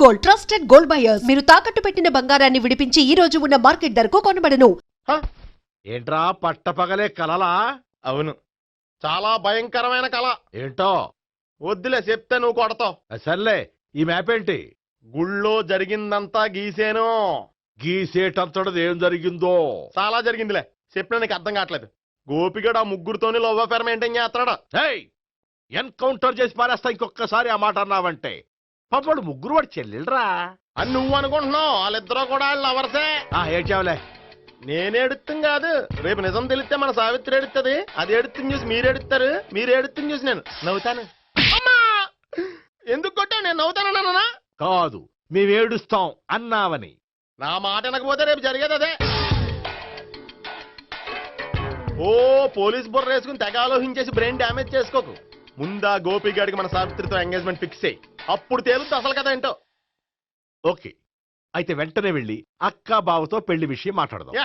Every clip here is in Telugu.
Gold, trusted gold buyers. మీరు తాకట్టు పెట్టిన బంగారాన్ని విడిపించి ఈ రోజు ఉన్న మార్కెట్ ధరకు కొనబడను. ఏంట్రా పట్టపగలే కలలా? అవును, చాలా భయంకరమైన కళ. ఏంటో వద్దులే, చెప్తే నువ్వు కొడతావు. సర్లే, ఈ మ్యాప్ ఏంటి? గుళ్ళో జరిగిందంతా గీసేను. గీసేటంతటది ఏం జరిగిందో? చాలా జరిగిందిలే, చెప్పినా నీకు అర్థం కావట్లేదు. గోపిగడు ఆ ముగ్గురుతోని లవ్ అఫేర్ మెయింటైన్ చేస్తున్నాడు. ఎన్కౌంటర్ చేసి పారేస్తా ఇంకొకసారి ఆ మాట అన్నావంటే. పాపడు ముగ్గురు వాడు చెల్లెలరా అని నువ్వు అనుకుంటున్నావు, వాళ్ళిద్దరూ కూడా లవర్సే. ఏడ్చావులే. నేనేడుతుంది కాదు, రేపు నిజం తెలిస్తే మన సావిత్రి ఎడుతుంది. అది ఎడుతుంది చూసి మీరు ఎడుతారు, మీరు ఎడుతుంది చూసి నేను నవ్వుతాను. అమ్మా, ఎందుకు కొట్టా? నేను నవ్వుతానన్నా కాదు, మేమేడుస్తాం అన్నావని. నా మాట వినకపోతే రేపు జరిగేది అదే. ఓ పోలీస్ బుర్ర వేసుకుని తెగ ఆలోచించేసి బ్రెయిన్ డ్యామేజ్ చేసుకోకు. ముందా గోపిగాడికి మన సావిత్రితో ఎంగేజ్మెంట్ ఫిక్స్ అయ్యి అప్పుడు తేలుతుంది అసలు కదా ఏంటో. ఓకే, అయితే వెంటనే వెళ్ళి అక్క బావతో పెళ్లి విషయం మాట్లాడదాం.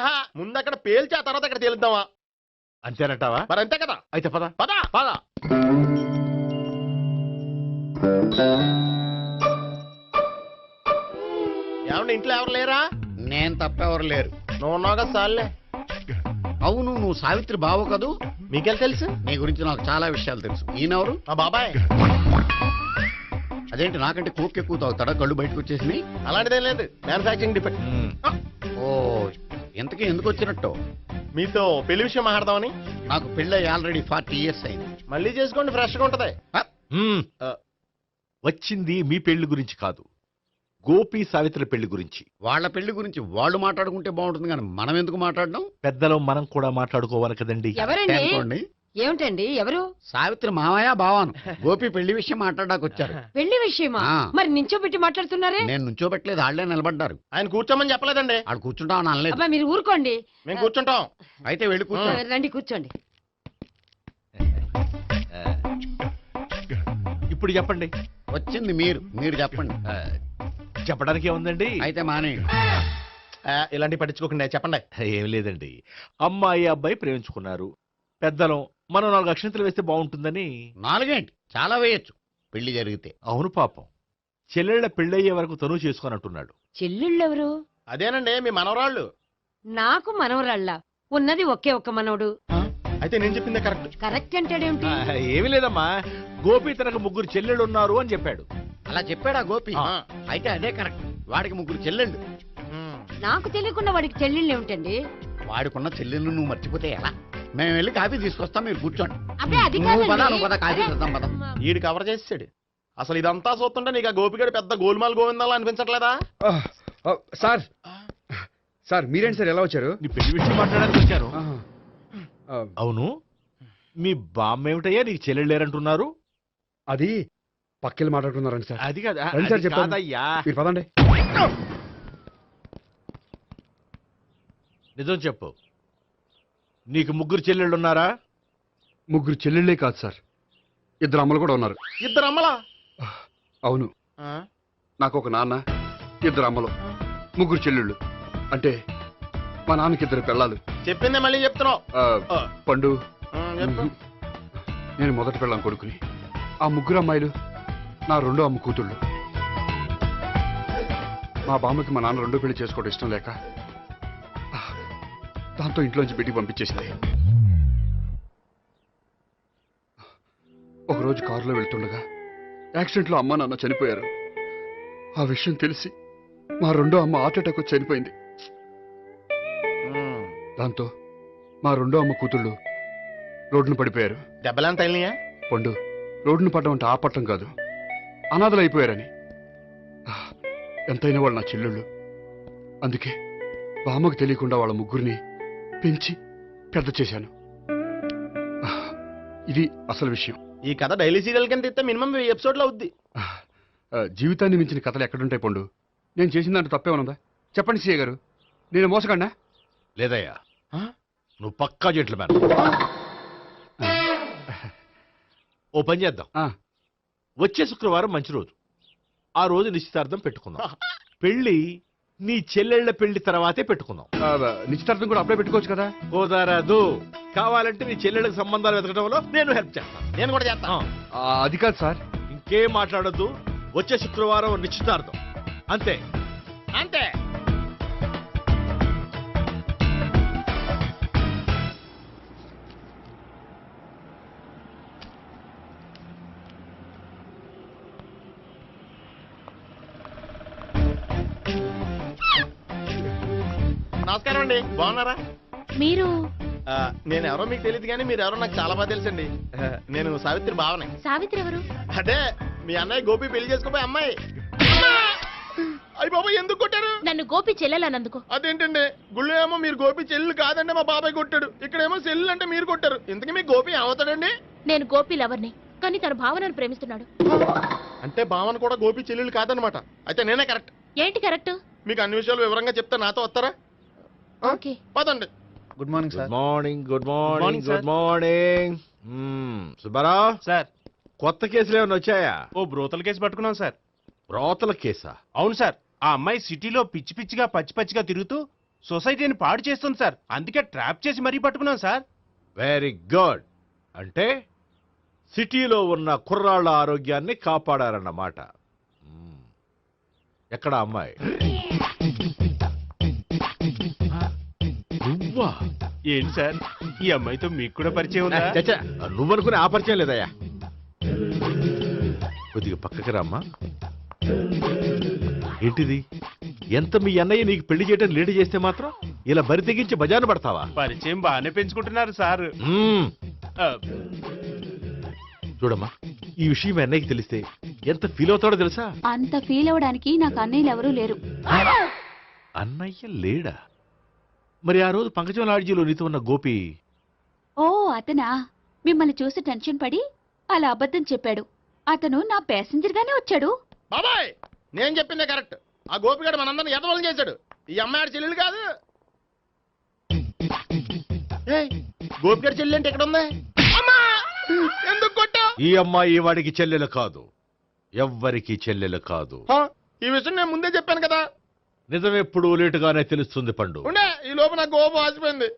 ముందు అక్కడ పేల్చి ఆ తర్వాత అక్కడ తేలుద్దామా? అంతేనంటావా? మరి అంతే కదా. అయితే పద పద పద. ఏమండి, ఇంట్లో ఎవరు లేరా? నేను తప్పెవరు లేరు. నువ్వు ఉన్నావు కదా సార్లే. అవును, నువ్వు సావిత్రి బావు కదూ? మీకెళ్ళి తెలుసు? నీ గురించి నాకు చాలా విషయాలు తెలుసు. ఈయనెవరు? మా బాబాయ్. అదేంటి, నాకంటే కోక్ ఎక్కువ తాగుతాడా? కళ్ళు బయటకు వచ్చేసి? అలాంటిదేం లేదు, మ్యానుఫాక్చరింగ్ డిఫెక్ట్. ఓ, ఇంతకీ ఎందుకు వచ్చినట్టు? మీతో పెళ్లి విషయం మాట్లాడదామని. నాకు పెళ్ళి ఆల్రెడీ 40 years అయింది. మళ్ళీ చేసుకోండి, ఫ్రెష్ గా ఉంటది. వచ్చింది మీ పెళ్లి గురించి కాదు, గోపి సావిత్రి పెళ్లి గురించి. వాళ్ళ పెళ్లి గురించి వాళ్ళు మాట్లాడుకుంటే బాగుంటుంది, కానీ మనం ఎందుకు మాట్లాడడం? పెద్దలో మనం కూడా మాట్లాడుకోవాలి కదండి. అనుకోండి. ఏమిటండి, ఎవరు? సావిత్రి మామయ్య బావాను. గోపి పెళ్లి విషయం మాట్లాడడానికి వచ్చారు. పెళ్లి విషయమా? మరి నించోబెట్టి మాట్లాడుతున్నారే? నేను నుంచోబెట్టలేదు, వాళ్ళే నిలబడ్డారు. ఆయన కూర్చోమని చెప్పలేదండి. వాళ్ళు కూర్చుంటామని అనలేదు. అబ్బా, మీరు ఊరుకోండి. మేము కూర్చుంటాం. అయితే వెళ్ళి కూర్చోండి. రండి, కూర్చోండి. ఇప్పుడు చెప్పండి. వచ్చింది మీరు చెప్పండి. చెప్పడానికి ఏముందండి? అయితే మానేయండి. ఇలాంటివి పట్టించుకోకుండా చెప్పండి. ఏం లేదండి, అమ్మాయి అబ్బాయి ప్రేమించుకున్నారు. పెద్దలం మనం 4 అక్షంతలు వేస్తే బాగుంటుందని. 4 ఏంటి, చాలా వేయొచ్చు పెళ్లి జరిగితే. అవును, పాపం చెల్లెళ్ళ పెళ్ళయ్యే వరకు తను చేసుకున్నట్టున్నాడు. చెల్లెళ్ళెవరు? అదేనండి, మీ మనవరాళ్ళు. నాకు మనవరాళ్ళ ఉన్నది ఒకే ఒక్క మనవడు. అయితే నేను చెప్పిందే కరెక్ట్. కరెక్ట్ అంటాడేమిటి? ఏమి లేదమ్మా, గోపి తనకు 3 చెల్లెళ్ళు ఉన్నారు అని చెప్పాడు. అలా చెప్పాడా గోపి? అయితే అదే కరెక్ట్. వాడికి 3 చెల్లెళ్ళు. నాకు తెలియకుండా వాడికి చెల్లెళ్ళు ఏమిటండి? వాడికున్న చెల్లెళ్ళు నువ్వు మర్చిపోతే ఎలా? మేము వెళ్ళి కాఫీ తీసుకొస్తాం, మీరు కూర్చోండి. అబ్బే, అది నువ్వు పద, కాదండి. నువ్వు పద, కాఫీ తెద్దాం పద. ఈడు కవర్ చేసాడు. అసలు ఇదంతా చూస్తుంటే నీకు ఆ గోపిగడు పెద్ద గోల్మాల్ గోవిందాలు అనిపించట్లేదా? సార్ సార్ మీరేంటి సార్ ఎలా వచ్చారు? నీ పెళ్లి విషయం మాట్లాడడానికి వచ్చాను. అవును, మీ బామ్మ ఏమిటయ్యా నీకు చెల్లెళ్ళు లేరంటున్నారు? అది పక్కెళ్ళి మాట్లాడుకున్నారండి సార్. అది కాదు, రండి సార్, చెప్తాను. కాదయ్యా, మీరు పదండి. నిజం చెప్పు, నీకు 3 చెల్లెళ్ళు ఉన్నారా? 3 చెల్లెళ్ళే కాదు సార్, 2 అమ్మలు కూడా ఉన్నారు. 2 అమ్మలా? అవును, నాకు ఒక నాన్న, 2 అమ్మలు, 3 చెల్లెళ్ళు. అంటే మా నాన్నకి 2 పిల్లలు. చెప్పిందే మళ్ళీ చెప్తున్నావు. పండు, చెప్పు. నేను మొదటి పిల్లం కొడుకుని. ఆ 3 అమ్మాయిలు నా 2వ అమ్మ కూతుళ్ళు. మా బామ్మకి మా నాన్న 2వ పెళ్లి చేసుకోవడం ఇష్టం లేక దాంతో ఇంట్లోంచి పెట్టి పంపించేసింది. ఒకరోజు కారులో వెళ్తుండగా యాక్సిడెంట్లో అమ్మ నాన్న చనిపోయారు. ఆ విషయం తెలిసి మా 2వ అమ్మ హార్ట్ అటాక్ వచ్చి చనిపోయింది. దాంతో మా 2వ అమ్మ కూతుళ్ళు రోడ్డును పడిపోయారు. దెబ్బలంత అయినాయా? పండు, రోడ్డును పడ్డం అంటే ఆపట్టం కాదు, అనాథలు అయిపోయారని. ఎంతైనా వాళ్ళు నా చెల్లెళ్ళు. అందుకే బామ్మకు తెలియకుండా వాళ్ళ 3 పెంచి పెద్ద చేశాను. ఇది అసలు విషయం. ఈ కథ డైలీ సీరియల్ కింద ఇస్తే మినిమం 10 ఎపిసోడ్లు అవుద్ది. జీవితాన్ని మించిన కథలు ఎక్కడుంటాయి పండు? నేను చేసిన దాంట్లో తప్పేమనుందా? చెప్పండి సీఏ గారు, నేను మోసగండా? లేదయ్యా, నువ్వు పక్కా చెట్లు మేన. ఓ పని చేద్దాం, వచ్చే శుక్రవారం మంచి రోజు, ఆ రోజు నిశ్చితార్థం పెట్టుకుందాం. పెళ్లి నీ చెల్లెళ్ల పెళ్లి తర్వాతే పెట్టుకుందాం. నిశ్చితార్థం కూడా అప్పుడే పెట్టుకోవచ్చు కదా? కుదరదు, కావాలంటే నీ చెల్లెళ్ళకి సంబంధాలు వెతకడంలో నేను హెల్ప్ చేస్తాను. నేను కూడా చేస్తాను. అది కాదు సార్. ఇంకేం మాట్లాడొద్దు, వచ్చే శుక్రవారం నిశ్చితార్థం. అంతే. అంతే. నమస్కారం అండి, బాగున్నారా? మీరు నేను ఎవరో మీకు తెలియదు కానీ మీరు ఎవరో నాకు చాలా బాగా తెలుసండి. నేను సావిత్రి భావనే. సావిత్రి ఎవరు? అదే మీ అన్నయ్య గోపి పెళ్లి చేసుకోపోయి అమ్మాయి. అయ్యి బాబాయ్ ఎందుకు కొట్టారు? నన్ను గోపి చెల్లెలన్నందుకు. అదేంటండి, గుళ్ళు ఏమో మీరు గోపి చెల్లు కాదంటే మా బాబాయ్ కొట్టాడు, ఇక్కడేమో చెల్లు అంటే మీరు కొట్టారు. ఇంతకీ మీ గోపి ఏమవుతాడండి? నేను గోపి లవర్ని, కానీ తన భావనను ప్రేమిస్తున్నాడు. అంటే భావన కూడా గోపి చెల్లెలు కాదనమాట. అయితే నేనే కరెక్ట్. ఏంటి కరెక్ట్? మీకు అన్ని విషయాలు వివరంగా చెప్తే నాతో వస్తారా? ఓకే. పదండి. Good morning good morning. Good morning. Good morning. Subbarao sir, కొత్త కేసులు ఏమైనా వచ్చాయా? ఓ బ్రోతల కేసు పట్టుకున్నాం సార్. రోతల కేసా? అవును సార్, ఆ అమ్మాయి సిటీలో పిచ్చి పిచ్చిగా పచ్చి పచ్చిగా తిరుగుతూ సొసైటీని పాడు చేస్తుంది సార్. అందుకే ట్రాప్ చేసి మరీ పట్టుకున్నాం సార్. Very good. అంటే సిటీలో ఉన్న కుర్రాళ్ళ ఆరోగ్యాన్ని కాపాడారన్నమాట. ఎక్కడ అమ్మాయి? నువ్వా? ఏంటి సార్, ఈ అమ్మాయితో మీకు కూడా పరిచయం ఉందా? చచ్చా, నువ్వనుకునే ఆ పరిచయం లేదయ్యా. కొద్దిగా పక్కకి రామ్మా. ఏంటిది? ఎంత మీ అన్నయ్య నీకు పెళ్లి చేయడం లేట్ చేస్తే మాత్రం ఇలా బరి తెగించి బజారు పడతావా? పరిచయం బాగానే పెంచుకుంటున్నారు సార్. ఆ, చూడమ్మా, ఈ విషయం మీ అన్నయ్యకి తెలిస్తే ఎంత ఫీల్ అవుతాడో తెలుసా? అంత ఫీల్ అవడానికి నాకు అన్నయ్యలు ఎవరూ లేరు. అన్నయ్య లేడా? మరి ఆ రోజు పంకజం లాడ్జీలో నీతో ఉన్న గోపి? ఓ అతనా? మిమ్మల్ని చూసి టెన్షన్ పడి అలా అబద్ధం చెప్పాడు. అతను నా ప్యాసింజర్ గానే వచ్చాడు. బాబాయ్ నేను చెప్పిందే కరెక్ట్. ఆ గోపిగాడు మనందరిని ఎదవలం చేశాడు. ఈ అమ్మాయి చెల్లెలు కాదు. గోపిగాడి చెల్లి అంటే ఎక్కడ ఉంది? అమ్మా! ఎందుకు కొట్టా? ఈ అమ్మాయి వాడికి చెల్లెలు కాదు, ఎవ్వరికి చెల్లెలు కాదు. ఈ విషయం నేను ముందే చెప్పాను కదా. నిజమెప్పుడు లేటుగానే తెలుస్తుంది పండు. ఉండే ఈ లోపు నా గోపు ఆసిపోయింది.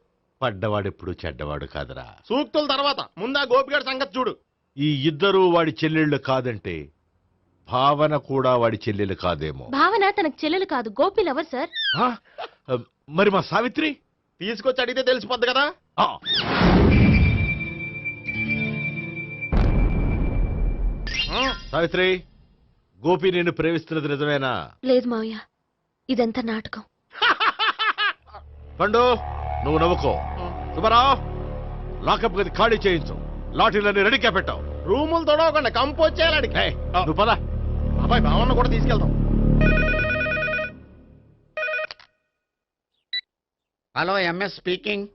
పడ్డవాడెప్పుడు చెడ్డవాడు కాదురా. సూక్తుల తర్వాత ముందు ఆ గోపిగాడి సంగతి చూడు. ఈ ఇద్దరూ వాడి చెల్లెళ్ళు కాదంటే భావన కూడా వాడి చెల్లెలు కాదేమో. భావన తనకు చెల్లెలు కాదు, గోపి లవర్ సార్. ఆ? మరి మా సావిత్రి? తీసుకొచ్చి అడిగితే తెలిసిపోద్ది కదా. ఆ. సావిత్రి, గోపి నేను ప్రేమిస్తున్నది నిజమేనా? లేదు మావయ్య, ఇదంతా నాటకం. పండు నువ్వు నవ్వుకో. సుబ్బారావు, లాకప్ గది ఖాళీ చేయించు. లాఠీలన్నీ రెడీగా పెట్టావు. రూములు తొడవకుండా కంపోజ్ చేయాలి అడిగి. ఏయ్, నువ్వు పద. అబ్బాయి భావన కూడా తీసుకెళ్తాం. Hello, MS speaking.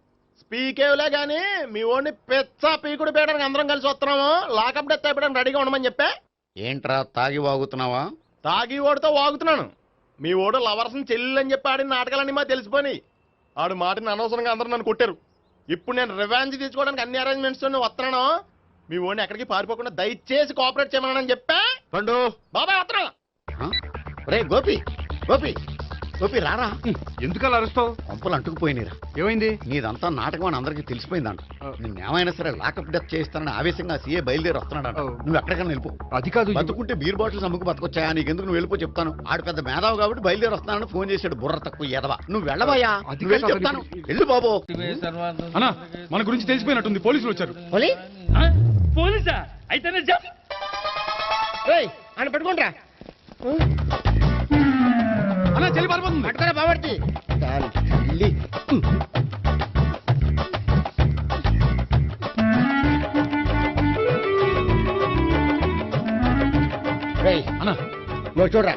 స్పీకేవ్లే గానీ మీ ఓడిని పెచ్చ పీకుడు పేయడానికి అందరం కలిసి వస్తున్నాము. లాకప్ డెత్ అయిపోయడానికి రెడీగా ఉండమని చెప్పే. ఏంట్రా తాగి వాగుతున్నావా? తాగి ఓడితో వాగుతున్నాను. మీ ఓడు లవర్స్ని చెల్లెలు అని చెప్పి ఆడిన నాటకాలన్నీ మా తెలిసిపోయి ఆడు మాటని అనవసరంగా అందరూ నన్ను కొట్టారు. ఇప్పుడు నేను రివెంజ్ తీసుకోవడానికి అన్ని అరేంజ్మెంట్స్ వస్తున్నాను. మీ ఓడిని ఎక్కడికి పారిపోకుండా దయచేసి కోఆపరేట్ చేయమని చెప్పా. పండు బాబాయ్ వస్తున్నా. రే గోపి, గోపి, గోపి రారా. ఎందుకు అలా అరుస్తావు? పంపులు అంటుకుపోయినరా. ఏమైంది? నీదంతా నాటకం అని అందరికీ తెలిసిపోయిందంట. నిన్నేమైనా సరే లాకప్ డెత్ చేయిస్తానని ఆవేశంగా సీఏ బయలుదేరి వస్తున్నాడు. నువ్వు ఎక్కడికైనా వెళ్ళిపో. అది కాదు. బతుకుంటే బీర్ బాటిల్స్ అమ్ముకు బతకొచ్చాయా? నీకెందుకు? నువ్వు వెళ్ళిపో చెప్తాను. ఆడు పెద్ద మేధావు కాబట్టి బయలుదేరి వస్తానని ఫోన్ చేశాడు. బుర్ర తక్కువ ఎదవా. నువ్వు వెళ్ళవయ్యా. అది నువ్వు వెళ్ళి కాదు. చెప్తాను. వెళ్ళు బాబు. అన్నా, మన గురించి తెలిసిపోయినట్టుంది, పోలీసులు వచ్చారు. పోలీసా? అయితేనే ఆయన పెట్టుకుంటా. అన్నా, చెల్లి పారిపోతుంది. పట్టుకోరా బాబర్తి. అన్నా, నువ్వు చూడరా.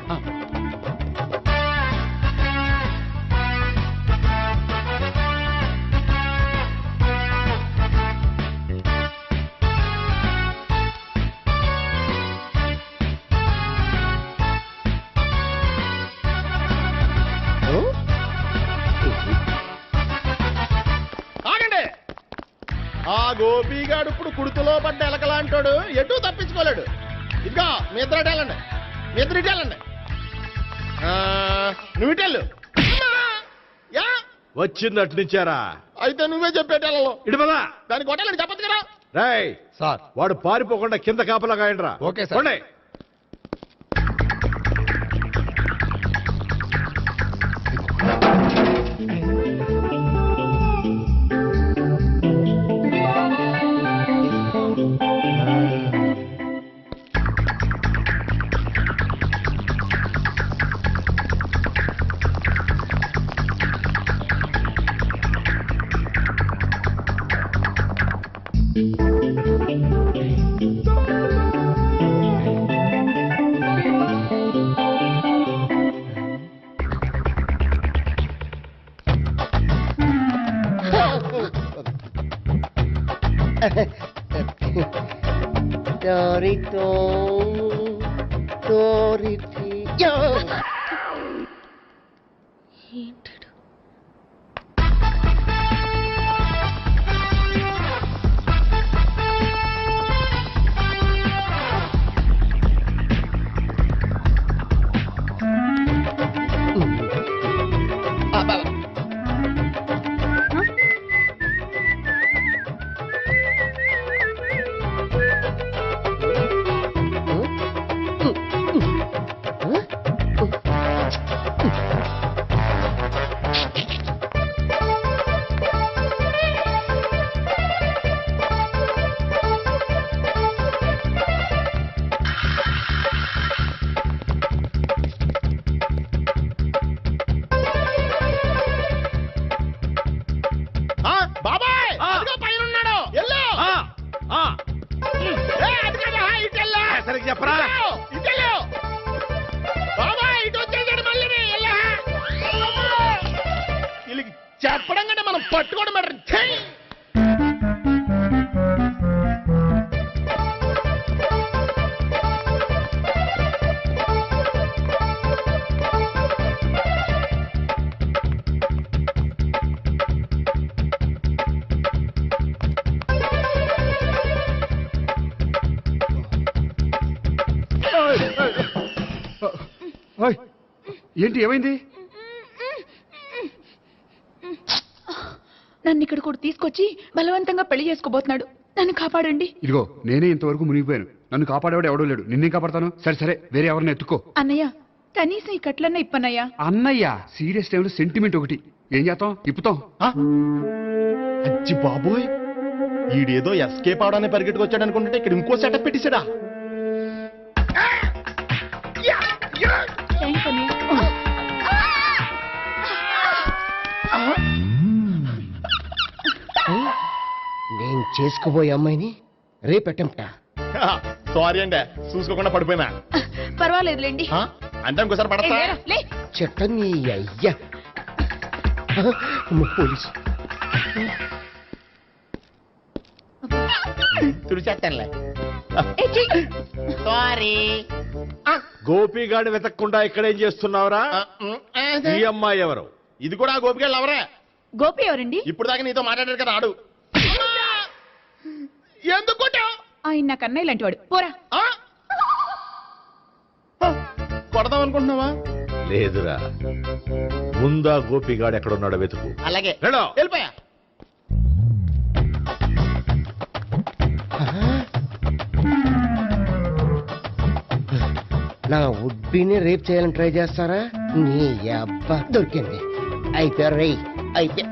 ఆగండి. ఆ గోపిగాడు ఇప్పుడు కుడుతులో పడ్డ ఎలకలాంటాడు, ఎటు తప్పించుకోలేడు. ఇదిగో మీ ఇద్దరు వెళ్ళండి, మీ ఇద్దరు ఇటు వెళ్ళండి. నువ్వు ఇటు వెళ్ళు. యా వచ్చింది అట్నుంచారా? అయితే నువ్వే చెప్పేటెళ్ళలో ఇటు పద. దాన్ని కొట్టాలని చెప్పదు కదా. రేయ్ సార్. వాడు పారిపోకుండా కింద కాపలా కాయండిరా. Okay sir. పోండి. బాబాయ్ అదిగో పైన ఉన్నాడు ఎల్లో సరిగ్గా చెప్పరా ఇటెల్లో బాబాయ్ ఇటు వచ్చేసాడు మళ్ళీ వీళ్ళకి చెప్పడం కంటే మనం పట్టుకోవడం బెటర్. ఓయ్, ఏంటి ఏమైంది? నన్ను ఇక్కడ కూడా తీసుకొచ్చి బలవంతంగా పెళ్లి చేసుకోబోతున్నాడు. నన్ను కాపాడండి. ఇదిగో నేనే ఇంతవరకు మునిగిపోయాను. నన్ను కాపాడేవాడు ఎవడో లేడు. నిన్నే కాపాడతాను. సరే సరే, వేరే ఎవరిని ఎత్తుకో. అన్నయ్య, కనీసం ఈ కట్లన్న ఇప్పన్నయ్యా. అన్నయ్య సీరియస్ టైంలో సెంటిమెంట్ ఒకటి. ఏం చేస్తాం? ఇప్పుతాం. అచ్చి బాబోయ్, ఈడేదో ఎస్కేప్ అవడానికి పరిగెట్టుకు వచ్చాడు అనుకుంటే ఇక్కడ ఇంకో సెటప్ పెట్టేశాడా? థ్యాంక్స్ అన్నయ్య. నేను చేసుకోబోయే అమ్మాయిని రేపెట్టంట. సారీ అండి, చూసుకోకుండా పడిపోయినా. పర్వాలేదులేండి. అంటే ఇంకోసారి పడతా. లే. చెట్టని అయ్యా పోలీసు తుడిచేస్తానులే. సారీ. గోపిగాడి వెతకకుండా ఇక్కడేం చేస్తున్నావురా? ఈ అమ్మాయి ఎవరు? ఇది కూడా గోపికెళ్ళి ఎవరే? గోపి ఎవరండి? ఇప్పుడు దాకా నీతో మాట్లాడారు కదా ఆడు. ఎందుకు ఆయన నాకు అన్నయ్య లాంటి వాడు. పోరా. కొడదాం అనుకుంటున్నావా? లేదురా, ముందా గోపిగాడు ఎక్కడున్నాడో వెతుకు. అలాగే వెళ్ళో. వెళ్ళిపోయా. నా ఉడ్బీని రేప్ చేయాలని ట్రై చేస్తారా? నీ అబ్బా దొరికింది. అయిపోయారు రై. అయిపోయా.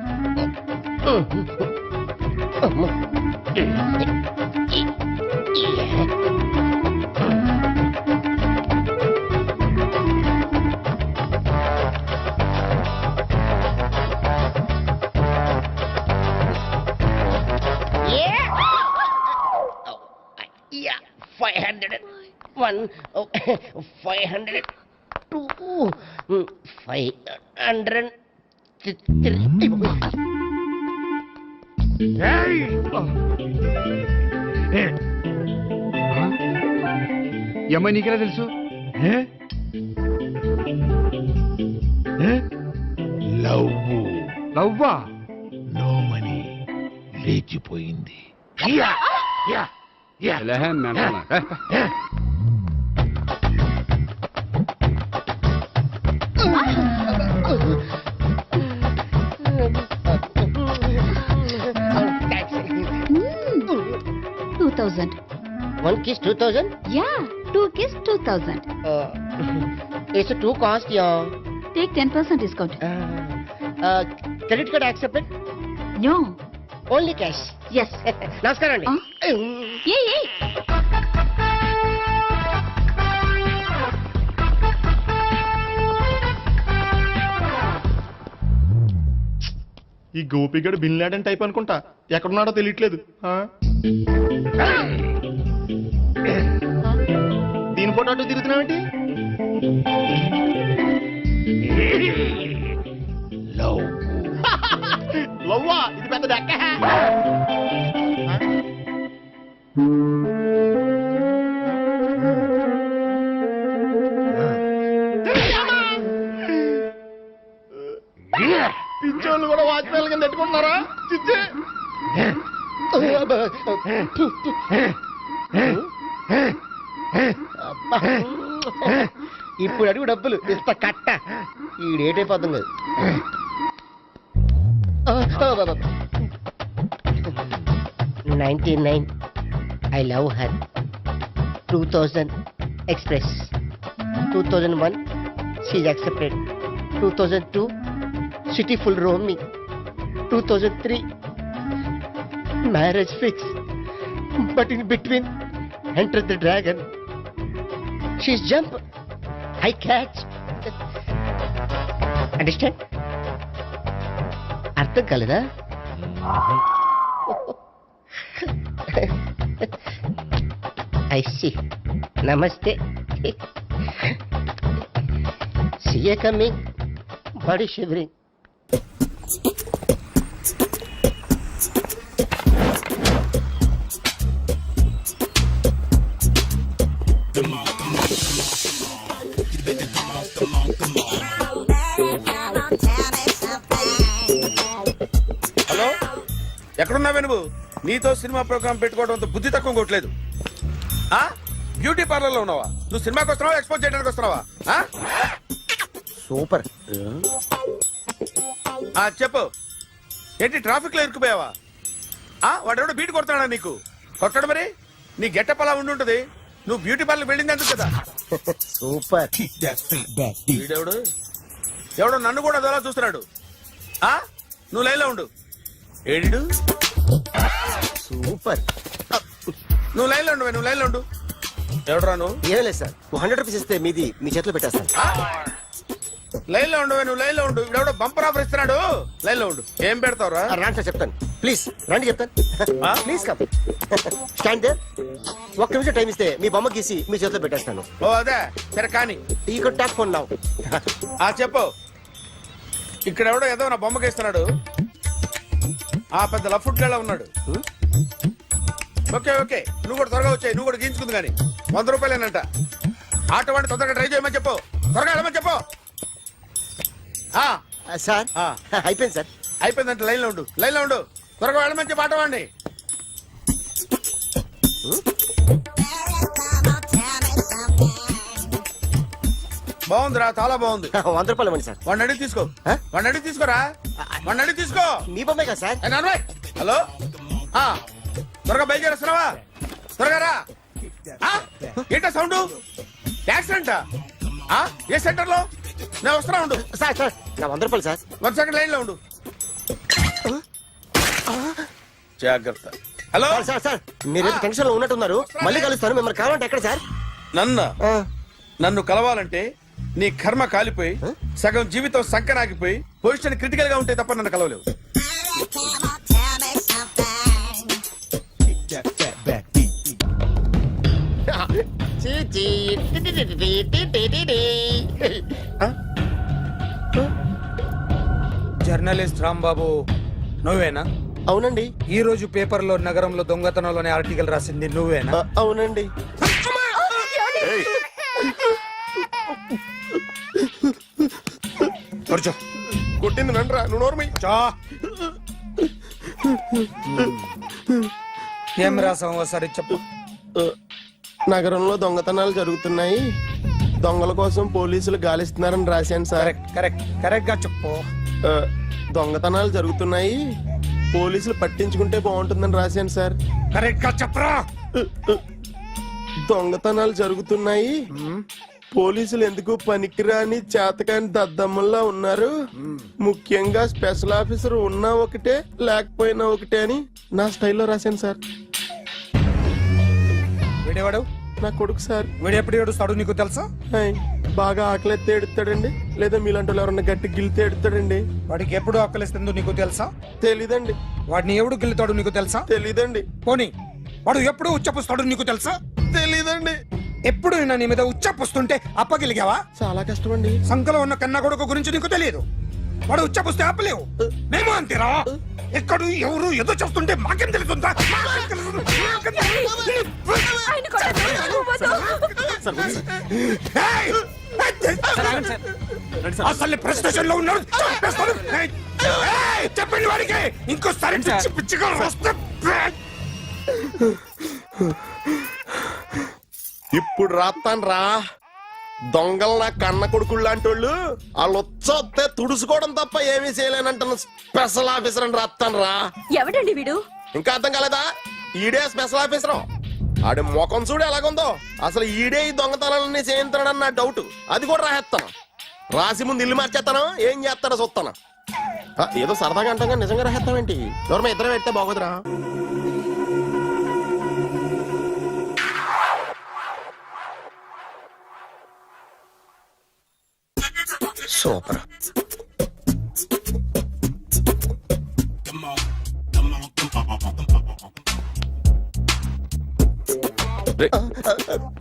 Yeah, 501, 502, 503. ఈ అమ్మాయి నీకెలా తెలుసు? లవ్వా? నో మనీ లేచిపోయింది. One kiss 2000? Yeah, 2 kiss 2000. It's a 2 cost, yeah. Take 10% discount. Credit card accepted? No. Only cash. Yes. నమస్కారం అండి. ఏ ఈ గోపిగడు బిన్ లాడెన్ టైప్ అనుకుంటా. ఎక్కడున్నాడో తెలియట్లేదు. దీని ఫోటో అటు తిరుగుతున్నావేంటి? లవ్వా? ఇది పెద్ద డెక్క. పిచ్చోళ్ళు కూడా వాచ్మెన్ కింద పెట్టుకుంటున్నారా చిచ్చి అబ్బా. ఇప్పుడు అడుగు డబ్బులు ఇస్తా కట్ట ఈ డేట్ అయిపోతుంది కదా 99 I love her 2000 express 2001 she's accepted 2002 city full roaming 2003 marriage fix but in between enter the dragon she's jump I catch understand అర్థం కాలేదా ఐ సీ నమస్తే CA coming body shivering hello ఎక్కడున్నావే నువ్వు? నీతో సినిమా ప్రోగ్రామ్ పెట్టుకోవడంతో బుద్ధి తక్కువ కొట్టలేదు. ఆ బ్యూటీ పార్లర్ లో ఉన్నావా? నువ్వు సినిమాకి వస్తున్నావా ఎక్స్పోజ్ చేయడానికి వస్తున్నావా? సూపర్ చెప్పు, ఏంటి ట్రాఫిక్ లో ఇరుక్కుపోయావా? వాడెవడో బీట్ కొడతాడా నీకు? కొట్టడు మరి. నీ గెట్టప్ అలా ఉండి ఉంటది. నువ్వు బ్యూటీ పార్లర్ వెళ్ళింది ఎందుకు కదా? సూపర్ వీడెవడు? ఎవడో నన్ను కూడా అదోలా చూస్తున్నాడు. నువ్వు లైన్లో ఉండు. ఏడు సూపర్ నువ్వు లైన్లో ఉండు. నువ్వు లైన్లో ఉండు. ఎవడరా నువ్వు? ఏం లేదు సార్ 100 రూపీస్ ఇస్తే మీది మీ చేతిలో పెట్టేస్తాను. లైన్లో ఉండు. నువ్వు లైన్లో ఉండు. ఇవిడెవడో బంపర్ ఆఫర్ ఇస్తున్నాడు. లైన్లో ఉండు. ఏం పెడతావురా? రాండి సార్ చెప్తాను. ప్లీజ్ రండి చెప్తాను. Please come stand there. ఒక్క నిమిషం టైం ఇస్తే మీ బొమ్మ గీసి మీ చేతిలో పెట్టేస్తాను. ఓ అదే సరే కానీ. ఈ కుడ్ టాక్ ఫోన్ నౌ. చెప్పు. ఇక్కడ ఎవడో ఏదో నా బొమ్మకి ఇస్తున్నాడు. పెద్ద లఫుట్ గేళ ఉన్నాడు. ఓకే ఓకే నువ్వు కూడా త్వరగా వచ్చాయి. నువ్వు కూడా గీంచుకుంది కానీ 100 రూపాయలేనంట. ఆటో వాడిని తొందరగా ట్రై చేయమని చెప్పు. త్వరగా వెళ్ళమని చెప్పు. సార్ అయిపోయింది సార్. అయిపోయిందంటే లైన్లో ఉండు. లైన్లో ఉండు. త్వరగా వెళ్ళమని చెప్పు ఆటో వాడిని. బాగుందిరా, చాలా బాగుంది. 100 రూపాయలు ఇవ్వండి సార్. వాడిని అడిగి తీసుకో. వాడిని అడిగి తీసుకోరా. వాడిని అడిగి తీసుకో. మీ బొమ్మే కదా సార్. హలో త్వరగా బయలుదేరేస్తున్నావా? త్వరగా రా. ఏంటా సౌండ్? యాక్సిడెంట్? ఏ సెంటర్ లో? నేను వస్తున్నా ఉండు. సార్ సార్ నా 100 రూపాయలు సార్. 1 సెకండ్ లైన్ లో ఉండు. జాగ్రత్త. హలో సార్ సార్ సార్ మీరు టెన్షన్ లో ఉన్నట్టున్నారు. మళ్ళీ కలుస్తాను. మిమ్మల్ని కావాలంటే ఎక్కడ సార్? నన్ను కలవాలంటే నీ కర్మ కాలిపోయి సగం జీవితం సంకనాగిపోయి పొజిషన్ క్రిటికల్ గా ఉంటే తప్ప నన్ను కలవలేవు. జర్నలిస్ట్ రాంబాబు నువ్వేనా? అవునండి. ఈ రోజు పేపర్లో నగరంలో దొంగతనంలోనే ఆర్టికల్ రాసింది నువ్వేనా? అవునండి. కొట్టింది నండ్రా. నువ్వు నోర్మి. ఏం రాసావు ఒకసారి చెప్పు. నగరంలో దొంగతనాలు జరుగుతున్నాయి. దొంగల కోసం పోలీసులు గాలిస్తున్నారని రాశాను సార్. కరెక్ట్ గా చెప్పు. దొంగతనాలు జరుగుతున్నాయి. పోలీసులు పట్టించుకుంటే బాగుంటుందని రాశాను సార్. కరెక్ట్ గా చెప్పరా. దొంగతనాలు జరుగుతున్నాయి. పోలీసులు ఎందుకు పనికిరాని చేతకాని దద్దమ్మల్లా ఉన్నారు. ముఖ్యంగా స్పెషల్ ఆఫీసర్ ఉన్నా ఒకటే లేకపోయినా ఒకటే అని నా స్టైల్లో రాశాను సార్. వీడేవాడు? నా కొడుకు సార్. వీడు ఎప్పుడు ఏడుస్తాడు నీకు తెలుసా? బాగా ఆకలిస్తే ఎడుతాడండి, లేదా మీలాంటి వాళ్ళు ఎవరన్నా గట్టి గిల్తే ఎడుతాడండి. వాడికి ఎప్పుడు ఆకలిస్తుందో నీకు తెలుసా? తెలీదండి. వాడిని ఎవడు గిల్లుతాడు నీకు తెలుసా? తెలీదండి. పోనీ వాడు ఎప్పుడు ఉచ్చపుస్తాడు నీకు తెలుసా? తెలీదండి. ఎప్పుడు నీ మీద ఉచ్చపుస్తుంటే అప్పగిలిగావా? చాలా కష్టం అండి. సంకలో ఉన్న కన్న కొడుకు గురించి నీకు తెలియదు. వాడు ఉచ్చపుస్తే ఆపలేవు. మేము అంతేరా. ఎక్కడు ఎవరు ఏదో చేస్తుంటే మాకేం తెలుస్తుందా? అసలు ప్రెస్టేషన్ లో ఉన్నాడు. చెప్పండి వాడికి ఇంకోసారి పిచ్చి పిచ్చిగా వస్తే ఇప్పుడు రాత్తాను రా. దొంగలు నా కన్న కొడుకుళ్ళు లాంటి వాళ్ళు వాళ్ళు వచ్చొస్తే తుడుచుకోవడం తప్ప ఏమీ చేయలేనంటున్న స్పెషల్ ఆఫీసర్ అని రాత్తాను రా. ఎవడండి వీడు? ఇంకా అర్థం కాలేదా? ఈడే స్పెషల్ ఆఫీసర్. ఆడి ముఖం చూడు ఎలాగుందో. అసలు ఈడే ఈ దొంగతనాలన్నీ చేయించాడని నా డౌట్. అది కూడా రాసేస్తాను. రాసి ముందు ఇల్లు మార్చేస్తాను. ఏం చేస్తాడో చూస్తాను. ఏదో సరదాగా అంటాం కానీ నిజంగా రాసేస్తామేంటి? ఎవరు ఇద్దరం పెడితే బాగోదురా. సూపర్.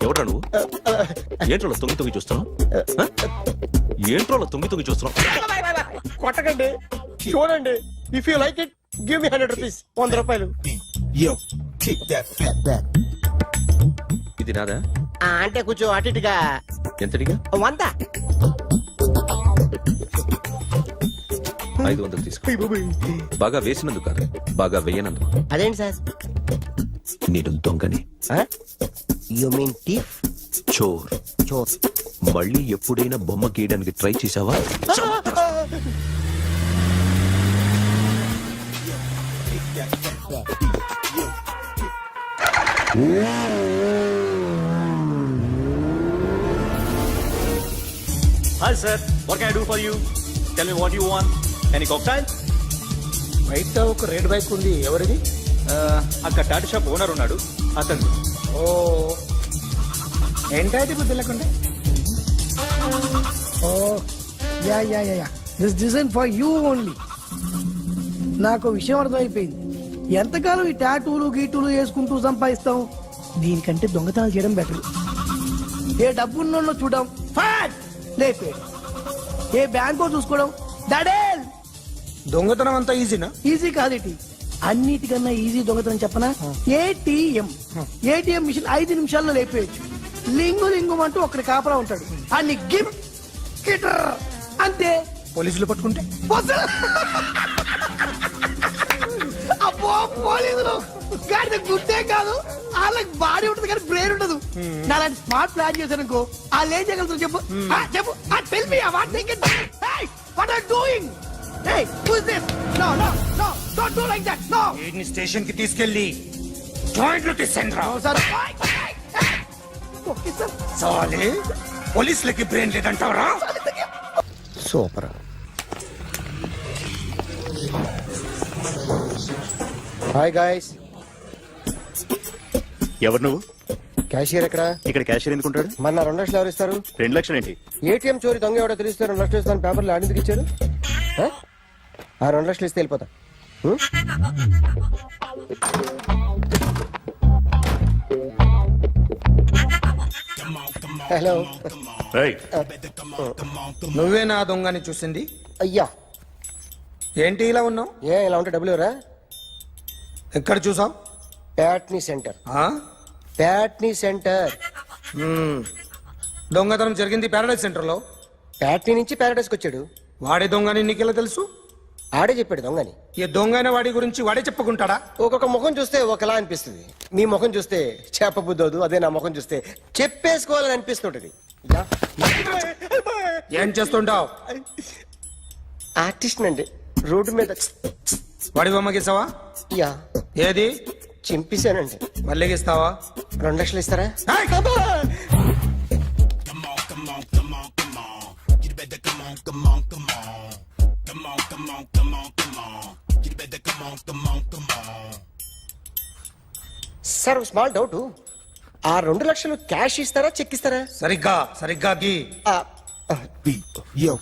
ఎవడ్రా నువ్వు? ఏంట్రోలో తొంగి చూస్తున్నావు? ఏంట్రోలో తొంగి చూస్తున్నావు? కొట్టకండి, చూడండి. If you like it give me 100 rupees. 100 రూపాయలు. ఇది నాదా? అంటే కొంచెం అటు ఇటుగా. ఎంతడిగా? 100. 500 తీసుకో. బాగా వేసినందుకు కాదు, బాగా వేయనందుకు. అదేంటి సార్? నేను దొంగని. You mean thief? చోర్. చోర్. మళ్ళీ ఎప్పుడైనా బొమ్మ గీయడానికి ట్రై చేసావా? Hi sir, what can I do for you? Tell me what you want. Any cocktail? బయట ఒక రెడ్ బైక్ ఉంది. ఎవరిది? అక్కడ టాటా షాప్ ఓనర్ ఉన్నాడు, అతను. ఓ ఏంటది బుద్ధి లేకుండా? ఓ yeah yeah yeah yeah this design for you only. నాకు విషయం అర్థమైపోయింది. ఎంతకాలం ఈ టాటూలు గీటూలు వేసుకుంటూ సంపాదిస్తాం? దీనికంటే దొంగతనాలు చేయడం బెటర్. ఏ డబ్బున్నోళ్ళు చూడడం ఫాట్ లేపే, ఏ బ్యాంకో చూసుకోవడం దడేల్. దొంగతనం అంతా ఈజీనా? ఈజీ కాదేటి, అన్నిటికన్నా ఈజీ దొంగతనం చెప్పనా? ఏటీఎం మిషన్ 5 నిమిషాల్లో లేపేయచ్చు. లింగు లింగం అంటూ ఒకటి కాపలా ఉంటాడు. అన్ని గిమ్ గిటర్ అంతే. పోలీసులు పట్టుకుంటే అబ్బో పోలీసులు గాడిద గుర్తే కాదు, వాళ్ళకి బాడీ ఉంటుంది కానీ బ్రెయిన్ ఉండదు. నాలాంటి స్మార్ట్ ప్లాన్ చేశానుకో వాళ్ళు ఏం చేయగలుగుతారు చెప్పు? చెప్పు. Tell me what thinking. What are doing? Hey, who is this? No, no, no, don't do like that. No. వీడిని స్టేషన్ కి తీసుకెళ్ళి జాయింట్లు తీసేంద్రా. No, sir. Okay, sir. సాలే పోలీసులకి బ్రెయిన్ లేదంటావరా? సూపర్. Hi guys. ఎవరు నువ్వు? క్యాషియర్ ఎక్కడ? ఇక్కడ క్యాషియర్ ఎందుకుంటాడు? మన 2 లక్షలు ఎవరు ఇస్తారు? 2 లక్షలు ఏంటి? ఏటీఎం చోరీ దొంగ ఎవడో తెలిస్తే 2 లక్షలు ఇస్తాను పేపర్లు ఆడిందుకు ఇచ్చారు. ఆ 2 లక్షలు ఇస్తే వెళ్ళిపోతా. హలో. నువ్వే నా దొంగని చూసింది? అయ్యా ఏంటి ఇలా ఉన్నావు? ఇలా ఉంటే డబ్బులు ఎవరా? ఎక్కడ చూసావు? ప్యాట్నీ సెంటర్. ప్యాట్నీ సెంటర్. దొంగతనం జరిగింది ప్యారడైజ్ సెంటర్ లో. ప్యాట్నీ నుంచి ప్యారడైజ్కి వచ్చాడు. వాడే దొంగని నీకెలా తెలుసు? ఆడే చెప్పాడు దొంగని. ఈ దొంగైన వాడి గురించి వాడే చెప్పుకుంటాడా? ఒక్కొక్క ముఖం చూస్తే ఒకలా అనిపిస్తుంది. మీ ముఖం చూస్తే చెప్పబుద్దోదు, అదే నా ముఖం చూస్తే చెప్పేసుకోవాలని అనిపిస్తుంటది. ఏం చేస్తుంటావు? ఆర్టిస్ట్ అండి. రోడ్డు మీద వాడి బొమ్మ గీసావా? యా. ఏది? చింపేశానండి. మళ్ళీ గీస్తావా? 2 లక్షలు ఇస్తారా? సార్ స్మాల్ డౌట్, ఆ 2 లక్షలు క్యాష్ ఇస్తారా చెక్ ఇస్తారా? సరిగ్గా గీ. Yo,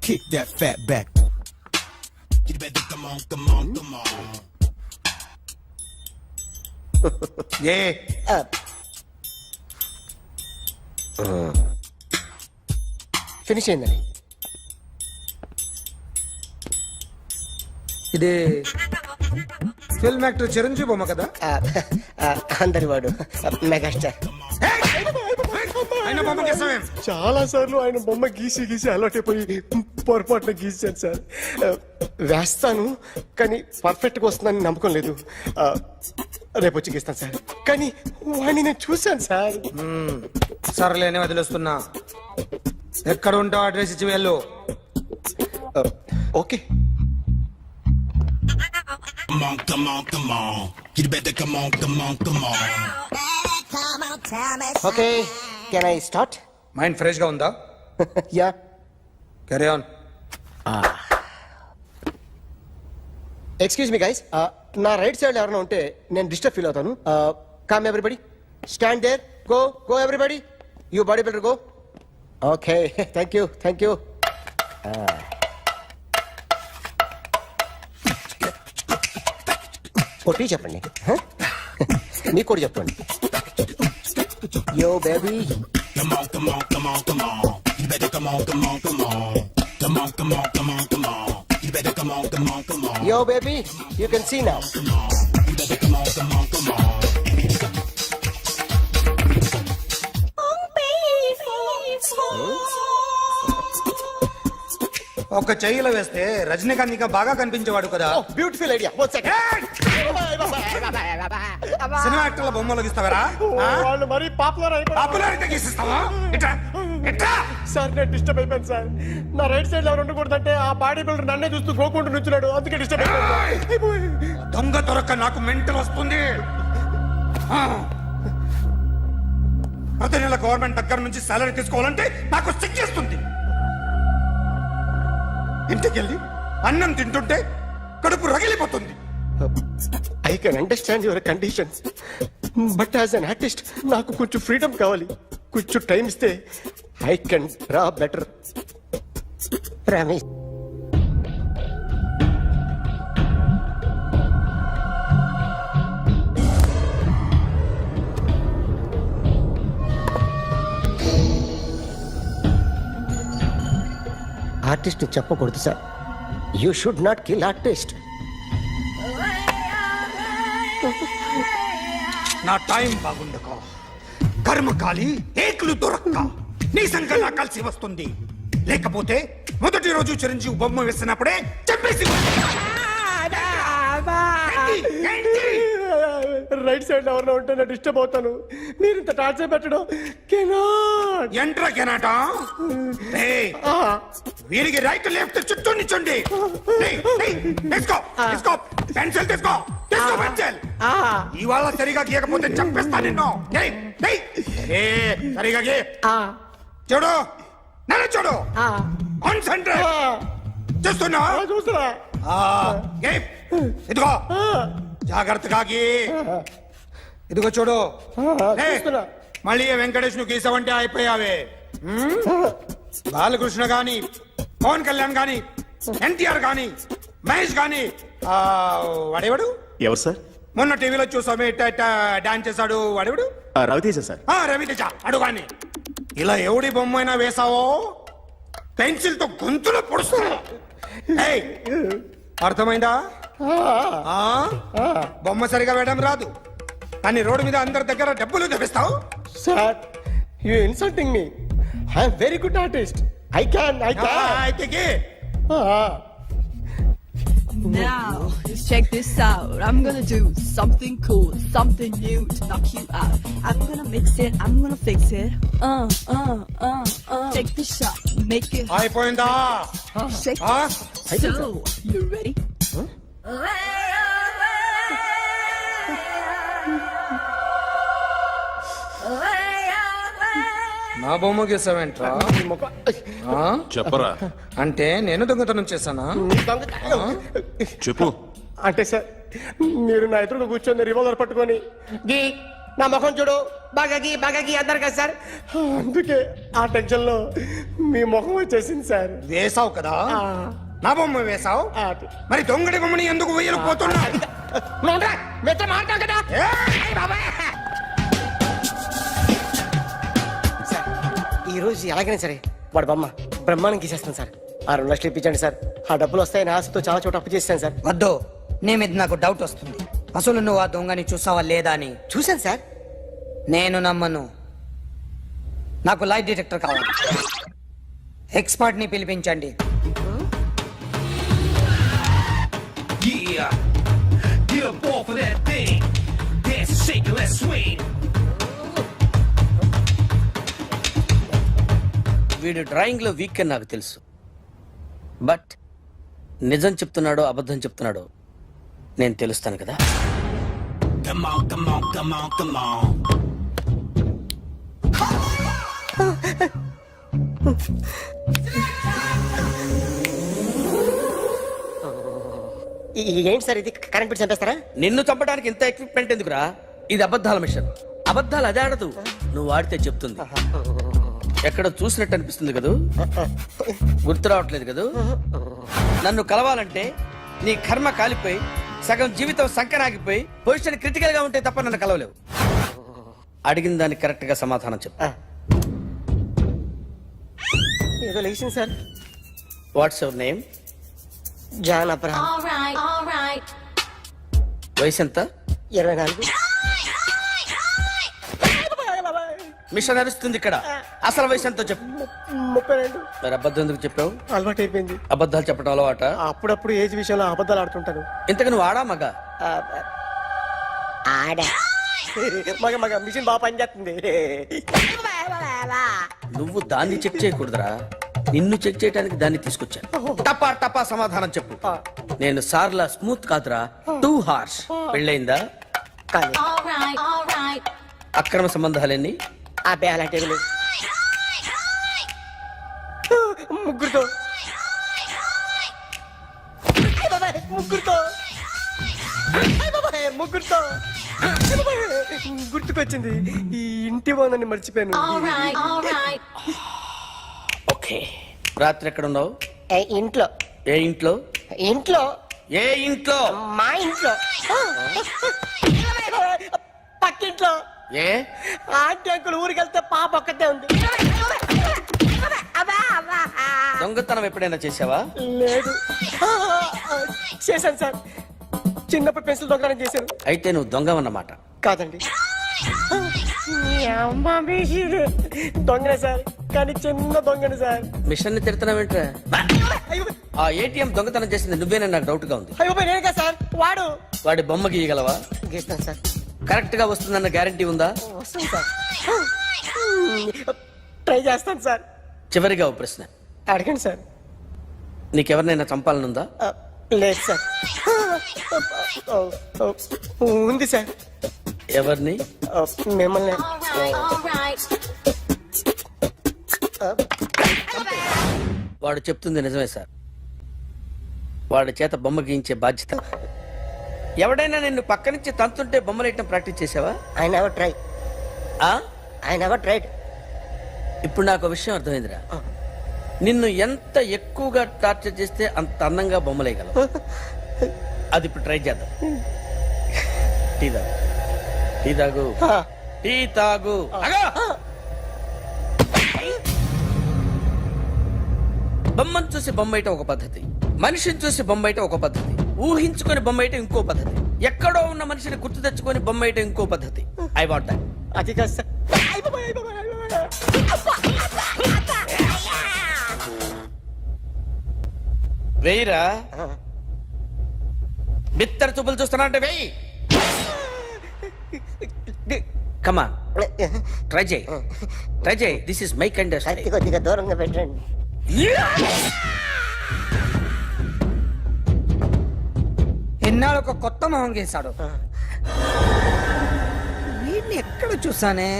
kick that fat back. You better come on. A finish అయిందండి. ఇది ఫిల్మ్ యాక్టర్ చిరంజీవి బొమ్మ కదా? అందరి వాడు మెగాస్టార్. ఆయన బొమ్మ గీసావేం? చాలా సార్లు ఆయన బొమ్మ గీసి అలవాటైపోయి పొరపాటున గీసాను సార్. వేస్తాను కానీ పర్ఫెక్ట్గా వస్తుందని నమ్మకం లేదు. రేపు వచ్చి గీస్తాను సార్. కానీ వాడిని నేను చూశాను సార్. సర్లేనే వదిలేస్తున్నా. ఎక్కడ ఉంటావు అడ్రస్ ఇచ్చి వెళ్ళు. Okay. Come on, come on, come on. You better come on, come on, come on. Okay, can I start? Mind fresh గా ఉందా? Yeah. Carry on. Excuse me guys, నా రైట్ సైడ్ ఎవరైనా ఉంటే నేను డిస్టర్బ్ ఫీల్ అవుతాను. Come everybody, stand there, go go everybody, you body builder go. Okay, thank you thank you. కొట్టి చెప్పండి, నీకు కూడా చెప్పండి. Yo baby. Come on, come on, come on, come on. You better come on, come on, come on. Come on, come on, come on, come on. You better come on, come on, come on. Yo baby, you can see now. Come on. You better come on, come on, come on. ఒక చెయ్యిలో వేస్తే రజనీకాంత్ ఇంకా బాగా కనిపించేవాడు కదా. Beautiful idea. One second. Cinema యాక్టర్ల బొమ్మలు గీస్తావరా? వాళ్ళు మరి పాపులర్ అయితే గీసిస్తావా? సార్ నేను డిస్టర్బ్ అయిపోయాను సార్. నా రైట్ సైడ్ ఎవరు ఉండకూడదంటే ఆ బాడీ బిల్డర్ నన్నే చూస్తూ గోకుంటూ నుంచున్నాడు, అందుకే డిస్టర్బ్ అయిపోయాను. దొంగ దొరక్క నాకు మెంటల్ వస్తుంది. ప్రతి నెల గవర్నమెంట్ దగ్గర నుంచి సాలరీ తీసుకోవాలంటే నాకు సిగ్గేస్తుంది. ఇంటికెళ్ళి అన్నం తింటుంటే కడుపు రగిలిపోతుంది. I can understand your conditions, but as an artist నాకు కొంచెం ఫ్రీడమ్ కావాలి. కొంచెం టైం ఇస్తే I can draw better. Promise. Artist చెప్పకూడదు sir. You should not kill artist. నా టైం బాగుండక కర్మకాలి ఏకులు దొరక్క నీ సంఘం నాకు కలిసి వస్తుంది. లేకపోతే మొదటి రోజు చిరంజీవి బొమ్మ వేసినప్పుడే చెప్పేసి రైట్ సైడ్ ఎవరిలో ఉంటే నేను డిస్టర్బ్ అవుతాను. మీరు ఇంత టార్చర్ పెట్టడం కెనాట్. ఎంట్రా కెనాట. వీరికి రైట్ లెఫ్ట్ చుట్టూ నిచ్చండి. తీసుకో తీసుకో పెన్సిల్ తీసుకో తీసుకో పెన్సిల్. ఇవాళ సరిగా గీయకపోతే చంపేస్తా నిన్ను. సరిగా గీ. చూడు నన్ను చూడు. కాన్సంట్రేట్. చూస్తున్నా చూస్తున్నా. ఇదిగో జాగ్రత్తగా గీ. ఇదిగో చూడు. మళ్ళీ వెంకటేష్ ను గీసావంటే అయిపోయావే. బాలకృష్ణ గాని పవన్ కళ్యాణ్ గాని ఎన్టీఆర్ గాని మహేష్ గాని వాడేవాడు ఎవరు సార్? మొన్న టీవీలో చూసామే డాన్స్ చేశాడు వాడేవాడు? రవితేజ సార్. రవితేజ అడుగాని. ఇలా ఎవడి బొమ్మైనా వేసావో పెన్సిల్ తో గొంతులో పొడుస్తున్నా. అర్థమైందా? బొమ్మ సరిగా వేయడం రాదు కానీ రోడ్డు మీద అందరి దగ్గర డబ్బులు తెప్పిస్తావు. Sir you insulting me. I am very good artist. I can అయితే Now, check this out. I'm gonna do something cool, something new to knock you out. I'm gonna mix it, I'm gonna fix it. Take the shot, make it. అయిపోయిందా? Shake it. So, you ready? నా బొమ్మ గీసావేంట్రా? చెప్పరా. అంటే నేను దొంగతనం చేశానా? చెప్పు. అంటే సార్ మీరు నా ఎదురుగా కూర్చొని రివాల్వర్ పట్టుకొని గీ నా ముఖం చూడు బాగా గీ అన్నారు కదా సార్. అందుకే ఆ టెన్షన్ లో మీ ముఖం వచ్చేసింది సార్. వేసావు కదా, నా బొమ్మ వేసావు. మరి దొంగడి బొమ్మని ఎందుకు వేయలు పోతున్నా? కదా ఈ రోజు ఎలాగైనా సరే వాడు బొమ్మ బ్రహ్మాండం గీసేస్తాను సార్. 6 లక్షలు ఇప్పించండి సార్. ఆ డబ్బులు వస్తాయని ఆశతో చాలా చోట అప్పు చేస్తాను సార్. వద్దు, నీ మీద నాకు డౌట్ వస్తుంది. అసలు నువ్వు ఆ దొంగని చూసావా లేదా అని. చూశాను సార్. నేను నమ్మను. నాకు లైట్ డిటెక్టర్ కావాలి. ఎక్స్పర్ట్ ని పిలిపించండి. Yeah, get up off of that thing. Dance and shake and let's swing. వీడు డ్రాయింగ్ లో వీక్ అని నాకు తెలుసు, బట్ నిజం చెప్తున్నాడో అబద్ధం చెప్తున్నాడో నేను తెలుస్తాను కదా. Come on, come on, come on, come on. ఏంటి సార్ ఇది, కరెంట్ బిల్ చంపేస్తారా? నిన్ను చంపడానికి ఇంత ఎక్విప్మెంట్ ఎందుకురా? ఇది అబద్ధాల మిషన్. అబద్ధాలు అదే ఆడదు, నువ్వు ఆడితే చెప్తుంది. ఎక్కడ చూసినట్టు అనిపిస్తుంది కదూ, గుర్తు రావట్లేదు కదూ. నన్ను కలవాలంటే నీ కర్మ కాలిపోయి సగం జీవితం సంకనాగిపోయి పొజిషన్ క్రిటికల్ గా ఉంటే తప్ప నన్ను కలవలేవు. అడిగిన దానికి కరెక్ట్ గా సమాధానం చెప్పు. ఏదో లేచింది sir. What's your name? John Abraham. వయసు ఎంత? 24. మిషన్ నడుస్తుంది ఇక్కడ. అసలు వయసు ఎంతో చెప్పు. 32. మరి అబద్ధం ఎందుకు చెప్పావు? అలవాటు అయిపోయింది. అబద్ధాలు చెప్పడం అలవాట? అప్పుడప్పుడు ఏజ్ విషయంలో అబద్ధాలు ఆడుతుంటాను. ఇంతకు నువ్వు ఆడా మగ? ఆడా. మగ మగ మిషన్ బాగా పనిచేస్తుంది. నువ్వు దాన్ని చెక్ చేయకూడదురా, నిన్ను చెక్ చేయడానికి దాన్ని తీసుకొచ్చాను. టపా టపా సమాధానం చెప్పు. నేను సార్లా స్మూత్ కాదురా, టూ హార్ష్. పెళ్ళైందా? అక్రమ సంబంధాలన్నీ? అబ్బే అలాంటి ముగ్గురుతో ముగ్గురుతో గుర్తుకొచ్చింది. ఈ ఇంటి బాగుందని మర్చిపోయాను. ఓకే, రాత్రి ఎక్కడ ఉన్నావు? ఇంట్లో. ఏ ఇంట్లో? ఇంట్లో. ఏ ఇంట్లో? మా ఇంట్లో. పక్కింట్లో. ఏ ఆంటీ అంకుల్ ఊరికి వెళ్తే పాప ఒక్కతే ఉంది. దొంగతనం ఎప్పుడైనా చేసావా? లేదు. చేశాను సార్, చిన్నప్పుడు పెన్సిల్ దొంగతనం చేశాను. అయితే నువ్వు దొంగవన్నమాట. కాదండి, దొంగనే సార్, కానీ చిన్న దొంగని సార్. మిషన్ ని తిడుతున్నావేంట్రా? ఆ ఏటీఎం దొంగతనం చేసింది నువ్వేనని నాకు డౌట్ గా ఉంది. అయ్యో నేనే సార్. వాడి బొమ్మ గీయగలవా? గీస్తాను సార్. కరెక్ట్ గా వస్తుందన్న గ్యారంటీ ఉందా? వస్తాను సార్, ట్రై చేస్తాను సార్. చివరిగా ఓ ప్రశ్న అడగండి సార్. నీకెవరినైనా చంపాలనుందా? లేదు సార్. ఉంది సార్. ఎవరిని? మిమ్మల్ని. వాడు చెప్తుంది నిజమే సార్. వాడి చేత బొమ్మ గీయించే బాధ్యత. ఎవడైనా నిన్ను పక్క నుంచి తంతుంటే బొమ్మలేయటం ప్రాక్టీస్ చేసావా? I never try. I never tried. ఇప్పుడు నాకు ఒక విషయం అర్థమైందిరా. నిన్ను ఎంత ఎక్కువగా టార్చర్ చేస్తే అంత అందంగా బొమ్మలేయగలవు. అది ఇప్పుడు ట్రై చేద్దాం. టీ తాగు, టీ తాగు, టీ తాగు. బొమ్మను చూసి బొమ్మేయటం ఒక పద్ధతి, మనిషిని చూసి బొమ్మేయటం ఒక పద్ధతి, ఊహించుకొని బొమ్మేయటం ఇంకో పద్ధతి, ఎక్కడో ఉన్న మనిషిని గుర్తు తెచ్చుకొని బొమ్మేయటం ఇంకో పద్ధతి. I want that. అది కాదు సార్. వెయ్యిరా. బిత్తర చూపులు చూస్తున్నా అంటే వెయ్యి. కమా, ట్రై చేయి, ట్రై చేయి. This is my kind. కొద్దిగా దూరంగా పెట్టండి. ఎన్నాళ్ళు ఒక కొత్త మొహం గీసాడు. వీడిని ఎక్కడ చూసానే?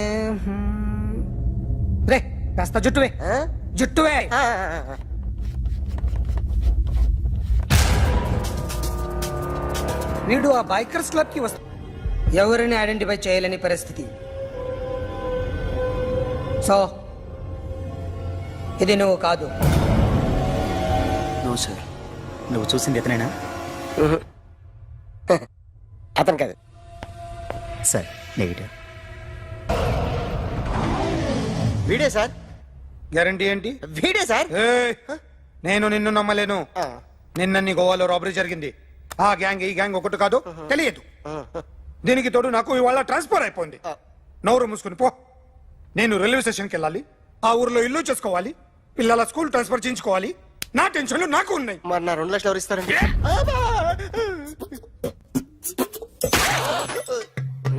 రే కాస్త జుట్టువే, జుట్టువే. వీడు ఆ బైకర్స్ క్లబ్ కి వస్తా, ఎవరిని ఐడెంటిఫై చేయలేని పరిస్థితి. సో ఇది నువ్వు కాదు. నో సార్, నువ్వు చూసింది ఎతనేనా? అతను కాదు సార్, నెగిటివ్. వీడే సార్. గ్యారంటీ ఏంటి? వీడే సార్. నేను నిన్ను నమ్మలేను. నిన్న నీ గోవాలో రాబరీ జరిగింది. ఆ గ్యాంగ్ ఈ గ్యాంగ్ ఒకటి కాదు, తెలియదు. దీనికి తోడు నాకు ఇవాళ ట్రాన్స్ఫర్ అయిపోయింది. నోరు మూసుకుని పో. నేను రైల్వే స్టేషన్కి వెళ్ళాలి, ఆ ఊర్లో ఇల్లు చేసుకోవాలి, పిల్లల స్కూల్ ట్రాన్స్ఫర్ చేయించుకోవాలి. నా టెన్షన్లు నాకు ఉన్నాయి. మరి నా 2 లక్షలు ఎవరు ఇస్తారండి?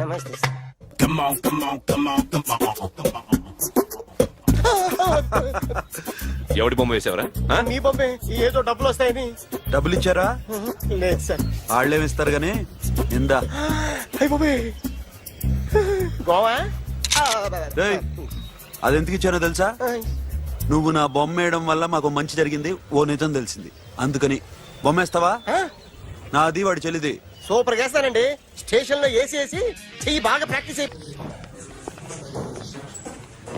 నమస్తే sir. Come on, come on, come on, come on, come on. ఎవడి బొమ్మ వేసావరా మీ బొమ్మే ఏదో డబ్బులు వస్తాయని. డబ్బులు ఇచ్చారా? లేదు సార్. వాళ్ళేమి ఇస్తారు గానీ ఇందా. అయ్య బాబే గోవా. రేయ్, అది ఎందుకు ఇచ్చానో తెలుసా? నువ్వు నా బొమ్మ వేయడం వల్ల మాకు మంచి జరిగింది, ఓ నిజం తెలిసింది. అందుకని బొమ్మేస్తావా? నాది వాడి చెల్లిది. సూపర్ చేస్తానండి. స్టేషన్ లో ఏసీ వేసి చెయ్యి బాగా ప్రాక్టీస్ అయి.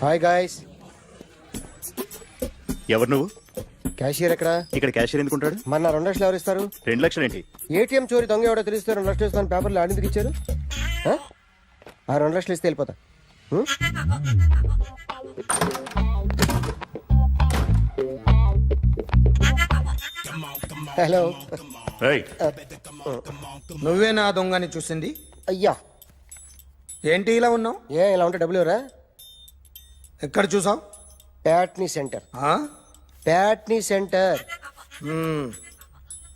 Hi guys. ఎవరు నువ్వు? క్యాషియర్ ఎక్కడ? ఇక్కడ క్యాషియర్ ఎందుకుంటాడు? మన 2 లక్షలు ఎవరు ఇస్తారు? 2 లక్షలు ఏంటి? ఏటీఎం చోరీ దొంగ ఎవడో తెలిస్తే 2 లక్షలు ఇస్తాను పేపర్లో ఆడిందుకు ఇచ్చారు. ఆ 2 లక్షలు ఇస్తే వెళ్ళిపోతా. హలో. నువ్వే నా దొంగని చూసింది? అయ్యా ఏంటి ఇలా ఉన్నావు? ఇలా ఉంటే డబ్బులు ఎవరా? ఎక్కడ చూసావు? ప్యాట్నీ సెంటర్. ప్యాట్నీ సెంటర్.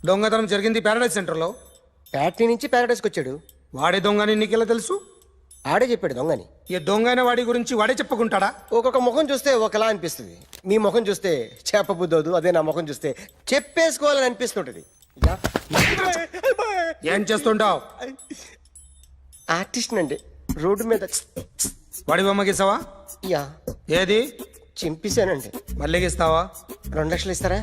దొంగతనం జరిగింది ప్యారడైజ్ సెంటర్లో. ప్యాట్నీ నుంచి ప్యారడైజ్కి వచ్చాడు. వాడే దొంగని నీకెలా తెలుసు? ఆడే చెప్పాడు దొంగని. ఈ దొంగైన వాడి గురించి వాడే చెప్పుకుంటాడా? ఒక్కొక్క ముఖం చూస్తే ఒకలా అనిపిస్తుంది. మీ ముఖం చూస్తే చెప్పబుద్దోదు, అదే నా ముఖం చూస్తే చెప్పేసుకోవాలని అనిపిస్తుంటది. ఏం చేస్తుంటావు? ఆర్టిస్ట్ నండి. రోడ్డు మీద వాడి బొమ్మ గీసావా? యా. ఏది? చింపేశానండి. మళ్ళీ గీస్తావా? 2 లక్షలు ఇస్తారా?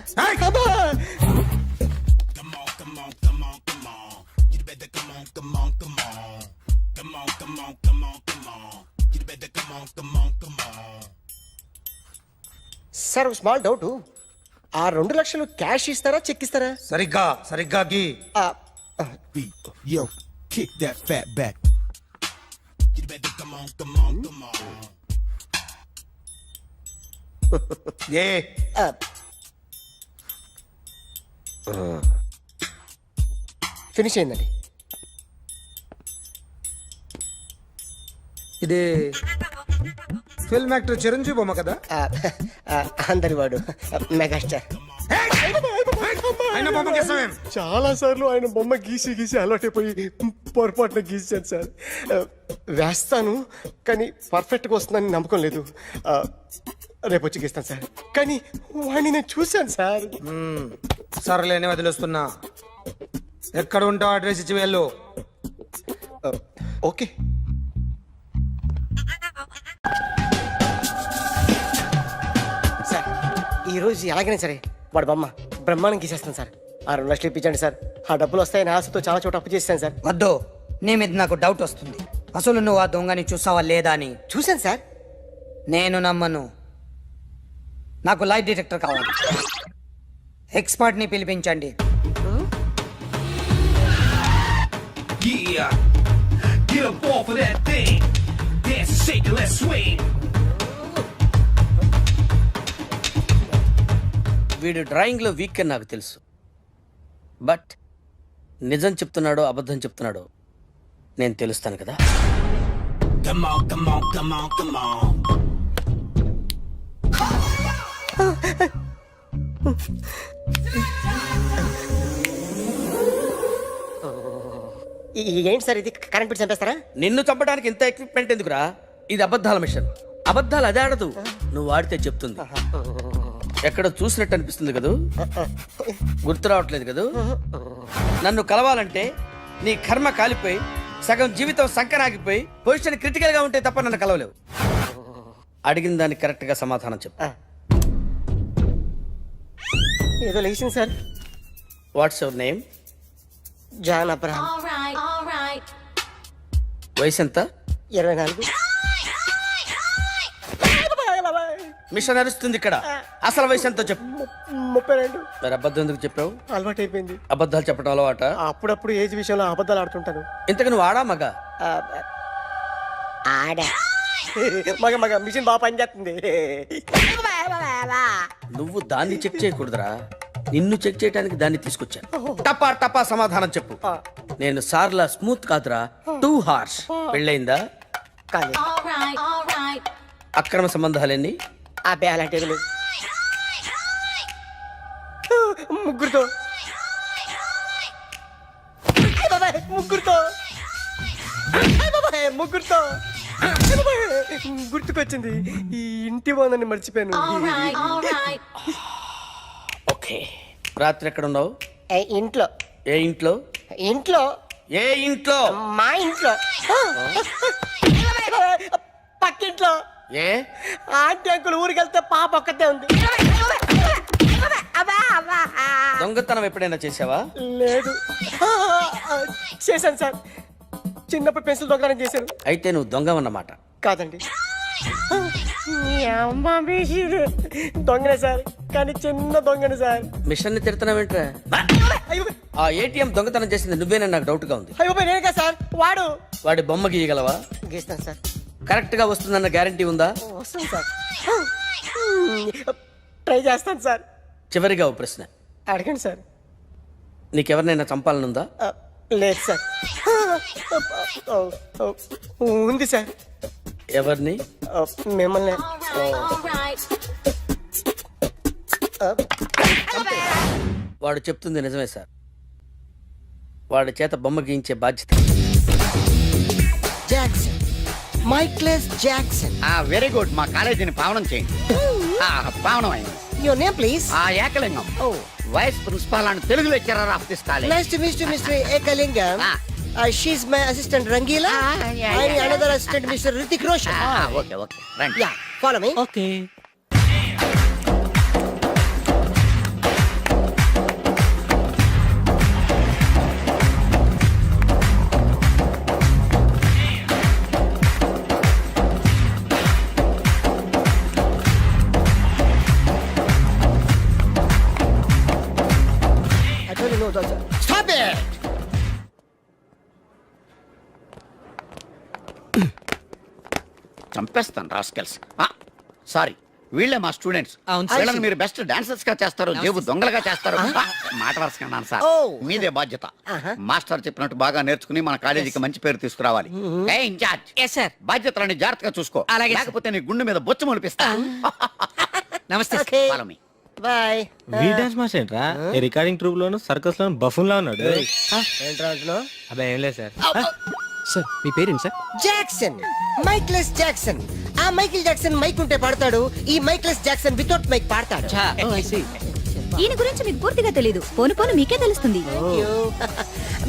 సార్ ఒక స్మాల్ డౌట్. ఆ 2 లక్షలు క్యాష్ ఇస్తారా చెక్ ఇస్తారా? సరిగ్గా గీ. Yo, kick that fat back. You better come on, come on, come on. Finish అయిందండి. ఇది ఫిల్మ్ యాక్టర్ చిరంజీవి బొమ్మ కదా? అందరి వాడు మెగాస్టార్. చాలా సార్లు ఆయన బొమ్మ గీసి అలవాటైపోయి పొరపాటున గీసాను సార్. వేస్తాను కానీ పర్ఫెక్ట్గా వస్తుందని నమ్మకం లేదు. రేపు వచ్చి గీస్తాను సార్. కానీ వాడిని నేను చూశాను సార్. సర్లేని వదిలేస్తున్నా. ఎక్కడ ఉంటావు అడ్రస్ ఇచ్చి వెళ్ళు. ఓకే. సార్ ఈరోజు ఎలాగైనా సరే వాడు బొమ్మ బ్రహ్మాండం గీసేస్తాను సార్. ఆ 2 లక్షలు ఇప్పించండి సార్. ఆ డబ్బులు వస్తాయని ఆశతో చాలా చోట అప్పు చేశాను సార్. వద్దు, నీ మీద నాకు డౌట్ వస్తుంది. అసలు నువ్వు ఆ దొంగని చూసావా లేదా అని. చూశాను సార్. నేను నమ్మను. నాకు లైట్ డిటెక్టర్ కావాలి. ఎక్స్పర్ట్ ని పిలిపించండి. Yeah, get up off of that thing. Dance and shake and let's swing. వీడు డ్రాయింగ్లో వీక్ అని నాకు తెలుసు. బట్ నిజం చెప్తున్నాడో అబద్ధం చెప్తున్నాడో నేను తెలుస్తాను కదా. Come on, come on, come on, come on. ఏంటి సార్ ఇది? కరెంట్ బిల్ చంపేస్తారా? నిన్ను చంపడానికి ఇంత ఎక్విప్మెంట్ ఎందుకురా? ఇది అబద్ధాల మిషన్. అబద్ధాలు అదే ఆడదు, నువ్వు ఆడితే చెప్తుంది. ఎక్కడ చూసినట్టు అనిపిస్తుంది కదూ? గుర్తు రావట్లేదు కదూ? నన్ను కలవాలంటే నీ కర్మ కాలిపోయి సగం జీవితం సంకరాగిపోయి పొజిషన్ క్రిటికల్ గా ఉంటే తప్ప నన్ను కలవలేవు. అడిగిన దానికి కరెక్ట్ గా సమాధానం చెప్పు. ఏదో లేచింది sir. What's your name? John Abraham. వయసు ఎంత? 24. మిషన్ నడుస్తుంది ఇక్కడ. అసలు వయసు ఎంతో చెప్పు. 32. మరి అబద్ధం ఎందుకు చెప్పావు? అలవాటు అయిపోయింది. అబద్ధాలు చెప్పడం అలవాట? అప్పుడప్పుడు ఏజ్ విషయంలో అబద్ధాలు ఆడుతుంటాను. ఇంతకు నువ్వు ఆడా మగ? ఆడా. మగ మిషన్ బాగా పనిచేస్తుంది. నువ్వు దాన్ని చెక్ చేయకూడదురా, నిన్ను చెక్ చేయడానికి దాన్ని తీసుకొచ్చాను. టపా టపా సమాధానం చెప్పు. నేను సార్లా స్మూత్ కాదురా, టూ హార్ష్. పెళ్ళయిందా? అక్రమ సంబంధాలన్నీ? అబ్బే అలాంటివి లేవు. ముగ్గురుతో. ముగ్గురుతో. ముగ్గురుతో గుర్తుకొచ్చింది, ఈ ఇంటి బాగుందని మర్చిపోయాను. ఓకే, రాత్రి ఎక్కడ ఉన్నావు? ఇంట్లో. ఏ ఇంట్లో? ఇంట్లో. ఏ ఇంట్లో? మా ఇంట్లో. పక్కింట్లో. ఏ ఆంటీ అంకుల్ ఊరికి వెళ్తే పాప ఒక్కతే ఉంది. దొంగతనం ఎప్పుడైనా చేసావా? లేదు. చేశాను సార్, చిన్నప్పుడు పెన్సిల్ దొంగతనం చేశాను. అయితే నువ్వు దొంగవన్నమాట. కాదండి, దొంగనే సార్, కానీ చిన్న దొంగనే సార్. మిషన్ ని తిడుతున్నావేంట్రా? ఆ ఏటీఎం దొంగతనం చేసింది నువ్వేనని నాకు డౌట్ గా ఉంది. అయ్యో నేనే సార్. వాడి బొమ్మ గీయగలవా? గీస్తాను సార్. కరెక్ట్ గా వస్తుందన్న గ్యారంటీ ఉందా? వస్తాను సార్, ట్రై చేస్తాను సార్. చివరిగా ఓ ప్రశ్న అడగండి సార్. నీకెవరినైనా చంపాలనుందా? లేదు సార్. ఉంది సార్. ఎవరిని? మిమ్మల్ని. వాడు చెప్తుంది నిజమే సార్. వాడి చేత బొమ్మ గీయించే బాధ్యత. Jackson, Michael's Jackson. Very good. మా కాలేజీని పావనం చేయండి. పావనం అయింది. Your name please? Ekalingam. Vice principal and Telugu lecturer of this college. Nice to meet you mister Ekalingam. She's my assistant Rangeela. And another assistant mister Hrithik Roshan. Okay okay రండి. Yeah, follow me. Okay. Stop it! చంపేస్తాను రాస్కెల్స్. సారీ, వీళ్ళే మా స్టూడెంట్స్. వీళ్ళని మీరు బెస్ట్ డాన్సర్స్ గా చేస్తారు, జేబు దొంగలుగా చేస్తారు. మాట వరుసకున్నాను సార్, మీదే బాధ్యత. మాస్టర్ చెప్పినట్టు బాగా నేర్చుకుని మన కాలేజీకి మంచి పేరు తీసుకురావాలి. ఇన్ఛార్జ్ బాధ్యతలని జాగ్రత్తగా చూసుకో, లేకపోతే నీ గుండె మీద బొచ్చు మొలిపిస్తా. నమస్తే. బాయ్. వీ డాన్స్ మాస్టర్ ఏంట్రా? ఈ రికార్డింగ్ ట్రూప్ లోను సర్కస్ లోను బఫూన్ లా ఉన్నాడు. ఏంట్రా అంటున్నావ్? అబ్బే ఏం లేదు సార్. సార్ మీ పేరేంటి సార్? Jackson, Michael's Jackson. ఆ మైకిల్ జాక్సన్ మైక్ ఉంటే పాడతాడు, ఈ మైక్లెస్ జాక్సన్ వితౌట్ మైక్ పాడతాడు. ఈయన గురించి మీకు పూర్తిగా తెలీదు. పోను పోను మీకే తెలుస్తుంది.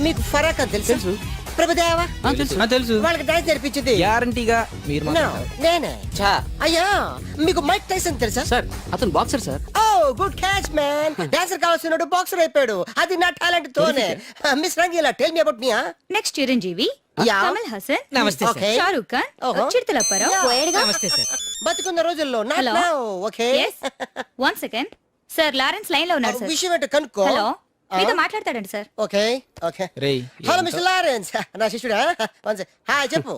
మీకు ఫరాక్ అని తెలుసు? ప్రభుదేవా తెలుసు. వాళ్ళకి డాన్స్ నేర్పించింది గ్యారంటీగా మీరు నేనే. అయ్యా, మీకు మైక్ టైసన్ తెలుసా? సార్ అతను boxer sir. Oh good catch man. Dancer కావాల్సినాడు బాక్సర్ అయిపోయాడు. అది నా టాలెంట్ తోనే. Miss Rangeela, tell me about me. Next Chiranjeevi, Kamal Haasan, నమస్తే సార్. షారూక్ ఖాన్, చిరుతల పరావ్. నమస్తే సార్. బతుకున్న రోజుల్లో Hello. Okay. One second sir, Lawrence line లో ఉన్నారు సార్. విషయం ఏంటో కనుక్కో. హలో, మీతో మాట్లాడతాడండి సార్. Okay okay. రేయ్ హలో మిస్టర్ లారెన్స్, నా శిష్యుడా. హాయ్ చెప్పు.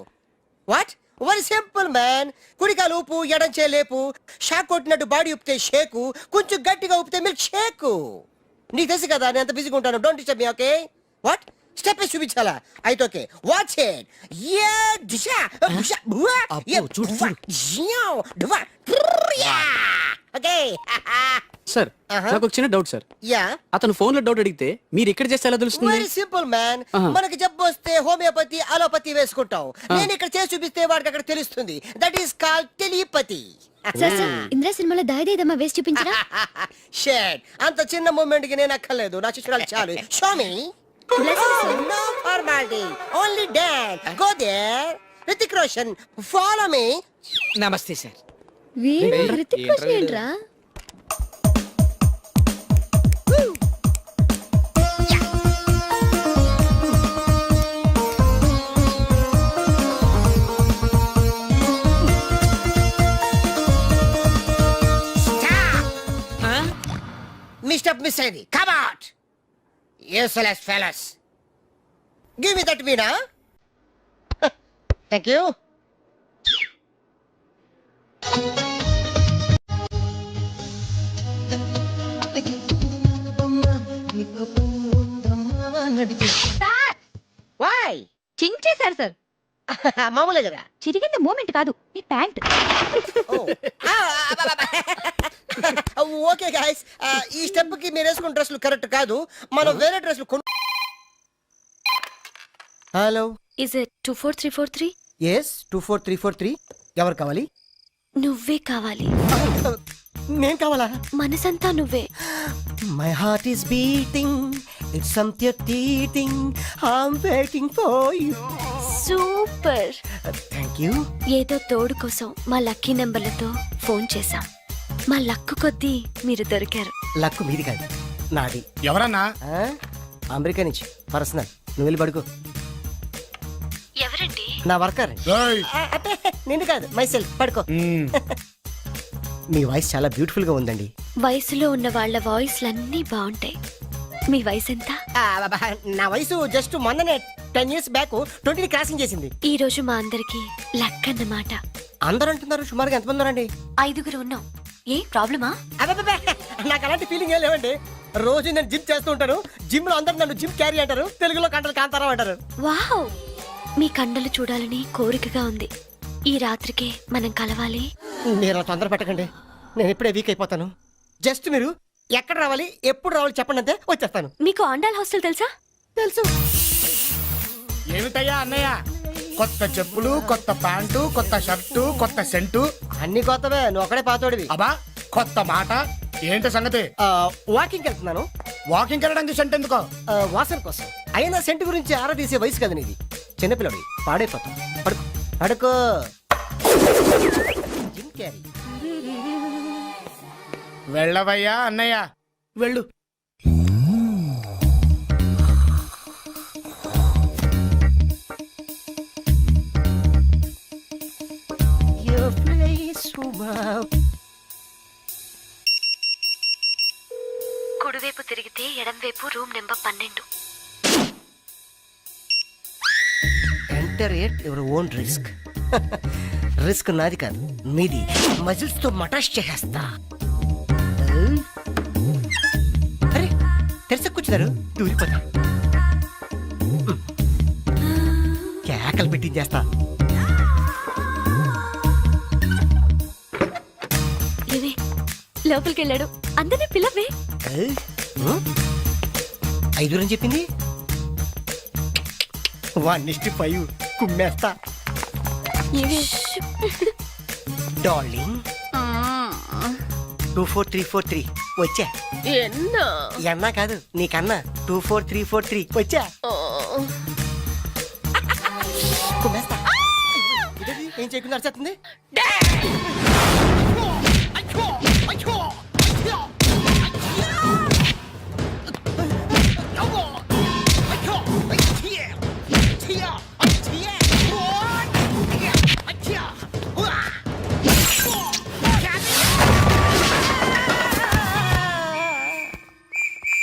వాట్? Very simple man. కుడికాలు ఊపు, ఎడం చేయలేపు. షాక్ కొట్టినట్టు బాడీ ఊపితే షేకు, కొంచెం గట్టిగా ఊపితే మిల్క్ షేకు. నీకు తెలుసు కదా నేను ఎంత బిజీగా ఉంటాను. Don't disturb me. Okay? What? Step చూపించాలా? అయితే ఓకే, వాచ్ ఇట్. యా దిశా దిశా బువా. యా చూడు జియో దువా. ఓకే. సార్ నాకు ఒక చిన్న డౌట్ సార్. యా, అతను ఫోన్ లో డౌట్ అడిగితే మీరు ఎక్కడ చేస్తే ఎలా తెలుస్తుంది? Very simple man. మనకి జబ్బు వస్తే హోమియోపతి, అలోపతి వేసుకుంటాం. నేను ఇక్కడ చేసి చూపిస్తే వాడికి అక్కడ తెలుస్తుంది. That is called telepathy. Indra సినిమాలో దాయిదేదమ్మా వేసి చూపించరా? షేట్, అంత చిన్న మూమెంట్ కి నేను అక్కర్లేదు, నా శిష్యురాలు చాలు. Show me. No formality, only dance. Go there. Hrithik Roshan, follow me. నమస్తే సార్. రితిక్ రోషన్ ఏంట్రా? Mr. Miss Eddie, come out. Useless fellas. Give me that Veena. Thank you. Why? చించేశారు సార్. మామూలే కదా. చిరిగింది మూమెంట్ కాదు, మీ ప్యాంట్. ఓకే గైస్, ఈ స్టెప్ కి మీరు వేసుకున్న డ్రెస్లు కరెక్ట్ కాదు. మనం వేరే డ్రెస్లు హలో, ఇస్ ఇట్ 24343? ఎస్ 24343 ఎవరు కావాలి? నువ్వే కావాలి. నేను కావాలా? మనసంతా నువ్వే. My heart is beating, it's something eating, I'm waiting for you. Super. Thank you. ఏదో తోడు కోసం మా లక్కీ నెంబర్లతో ఫోన్ చేశాం. మా లక్కు కొద్దీ మీరు దొరికారు. లక్కు మీది కాదు, నాది. ఎవరన్నా? అమెరికా నుంచి పర్సనల్. నువ్వు వెళ్ళి పడుకో. ఎవరండి? నా వర్కర్. అంటే నిన్ను కాదు, మై సెల్ఫ్. పడుకో. మీ వాయిస్ చాలా బ్యూటిఫుల్ గా ఉందండి. వయసులో ఉన్న వాళ్ళ వాయిస్లన్నీ బాగుంటాయి. మీ వయసు ఎంత? నా వయసు జస్ట్ మొన్ననే 10 years బ్యాక్ 20 క్రాసింగ్ చేసింది. ఈ రోజు మా అందరికి లక్ అన్నమాట. అందరూ అంటున్నారు. సుమారుగా ఎంతమంది ఉన్నారండి? 5 ఉన్నాం. ఏ ప్రాబ్లమా? నాకు అలాంటి ఫీలింగ్ ఏం లేవండి. రోజు నేను జిమ్ చేస్తూ ఉంటాను. జిమ్ లో అందరూ నన్ను జిమ్ క్యారీ అంటారు, తెలుగులో కంటలు కాంతారా అంటారు. వావ్, మీ కండలు చూడాలని కోరికగా ఉంది. ఈ రాత్రికి మనం కలవాలి. మీరు తొందర పెట్టకండి, నేను ఇప్పుడే వీక్ అయిపోతాను. జస్ట్ మీరు ఎక్కడ రావాలి, ఎప్పుడు రావాలి చెప్పండి, అంతే వచ్చేస్తాను. మీకు ఆండాల్ హాస్టల్ తెలుసా? తెలుసు. ఏమిటయ్యా అన్నయ్య, కొత్త చెప్పులు, కొత్త ప్యాంటు, కొత్త షర్టు, కొత్త సెంటు, అన్ని కొత్తవే. నువ్వు ఒకడే పాతోడివి. అబ్బా కొత్త మాట ఏంటి సంగతి? వాకింగ్ వెళ్తున్నాను. వాకింగ్ వెళ్ళడానికి సెంట్ ఎందుకో? వాసన కోసం. అయినా సెంట్ గురించి ఆరా తీసే వయసు కదా నీది. చిన్నపిల్లడి పాడైపోతాం. పడుకో పడుకో. Jim Carrey. వెళ్ళవయ్యా అన్నయ్య, వెళ్ళు. కుడివైపు తిరిగితే ఎడంవైపు room number 12. Enter at your own risk. Risk నాది కాదు, మీది. మజిల్స్ తో మటాష్ చేసేస్తా. అరే తెరస కూర్చున్నారు, దూరిపోతా. కేకలు పెట్టించేస్తా. ఏవే లోపలికి వెళ్ళాడు, అందరినీ పిలవే. 5 అని చెప్పింది. 1:5 కుమ్మేస్తా. డార్లింగ్ 24343 వచ్చా. ఎన్నా కాదు నీకన్నా. 24343 వచ్చా. కుమ్మేస్తా. ఏం చేయకుండా అరిచేస్తుంది.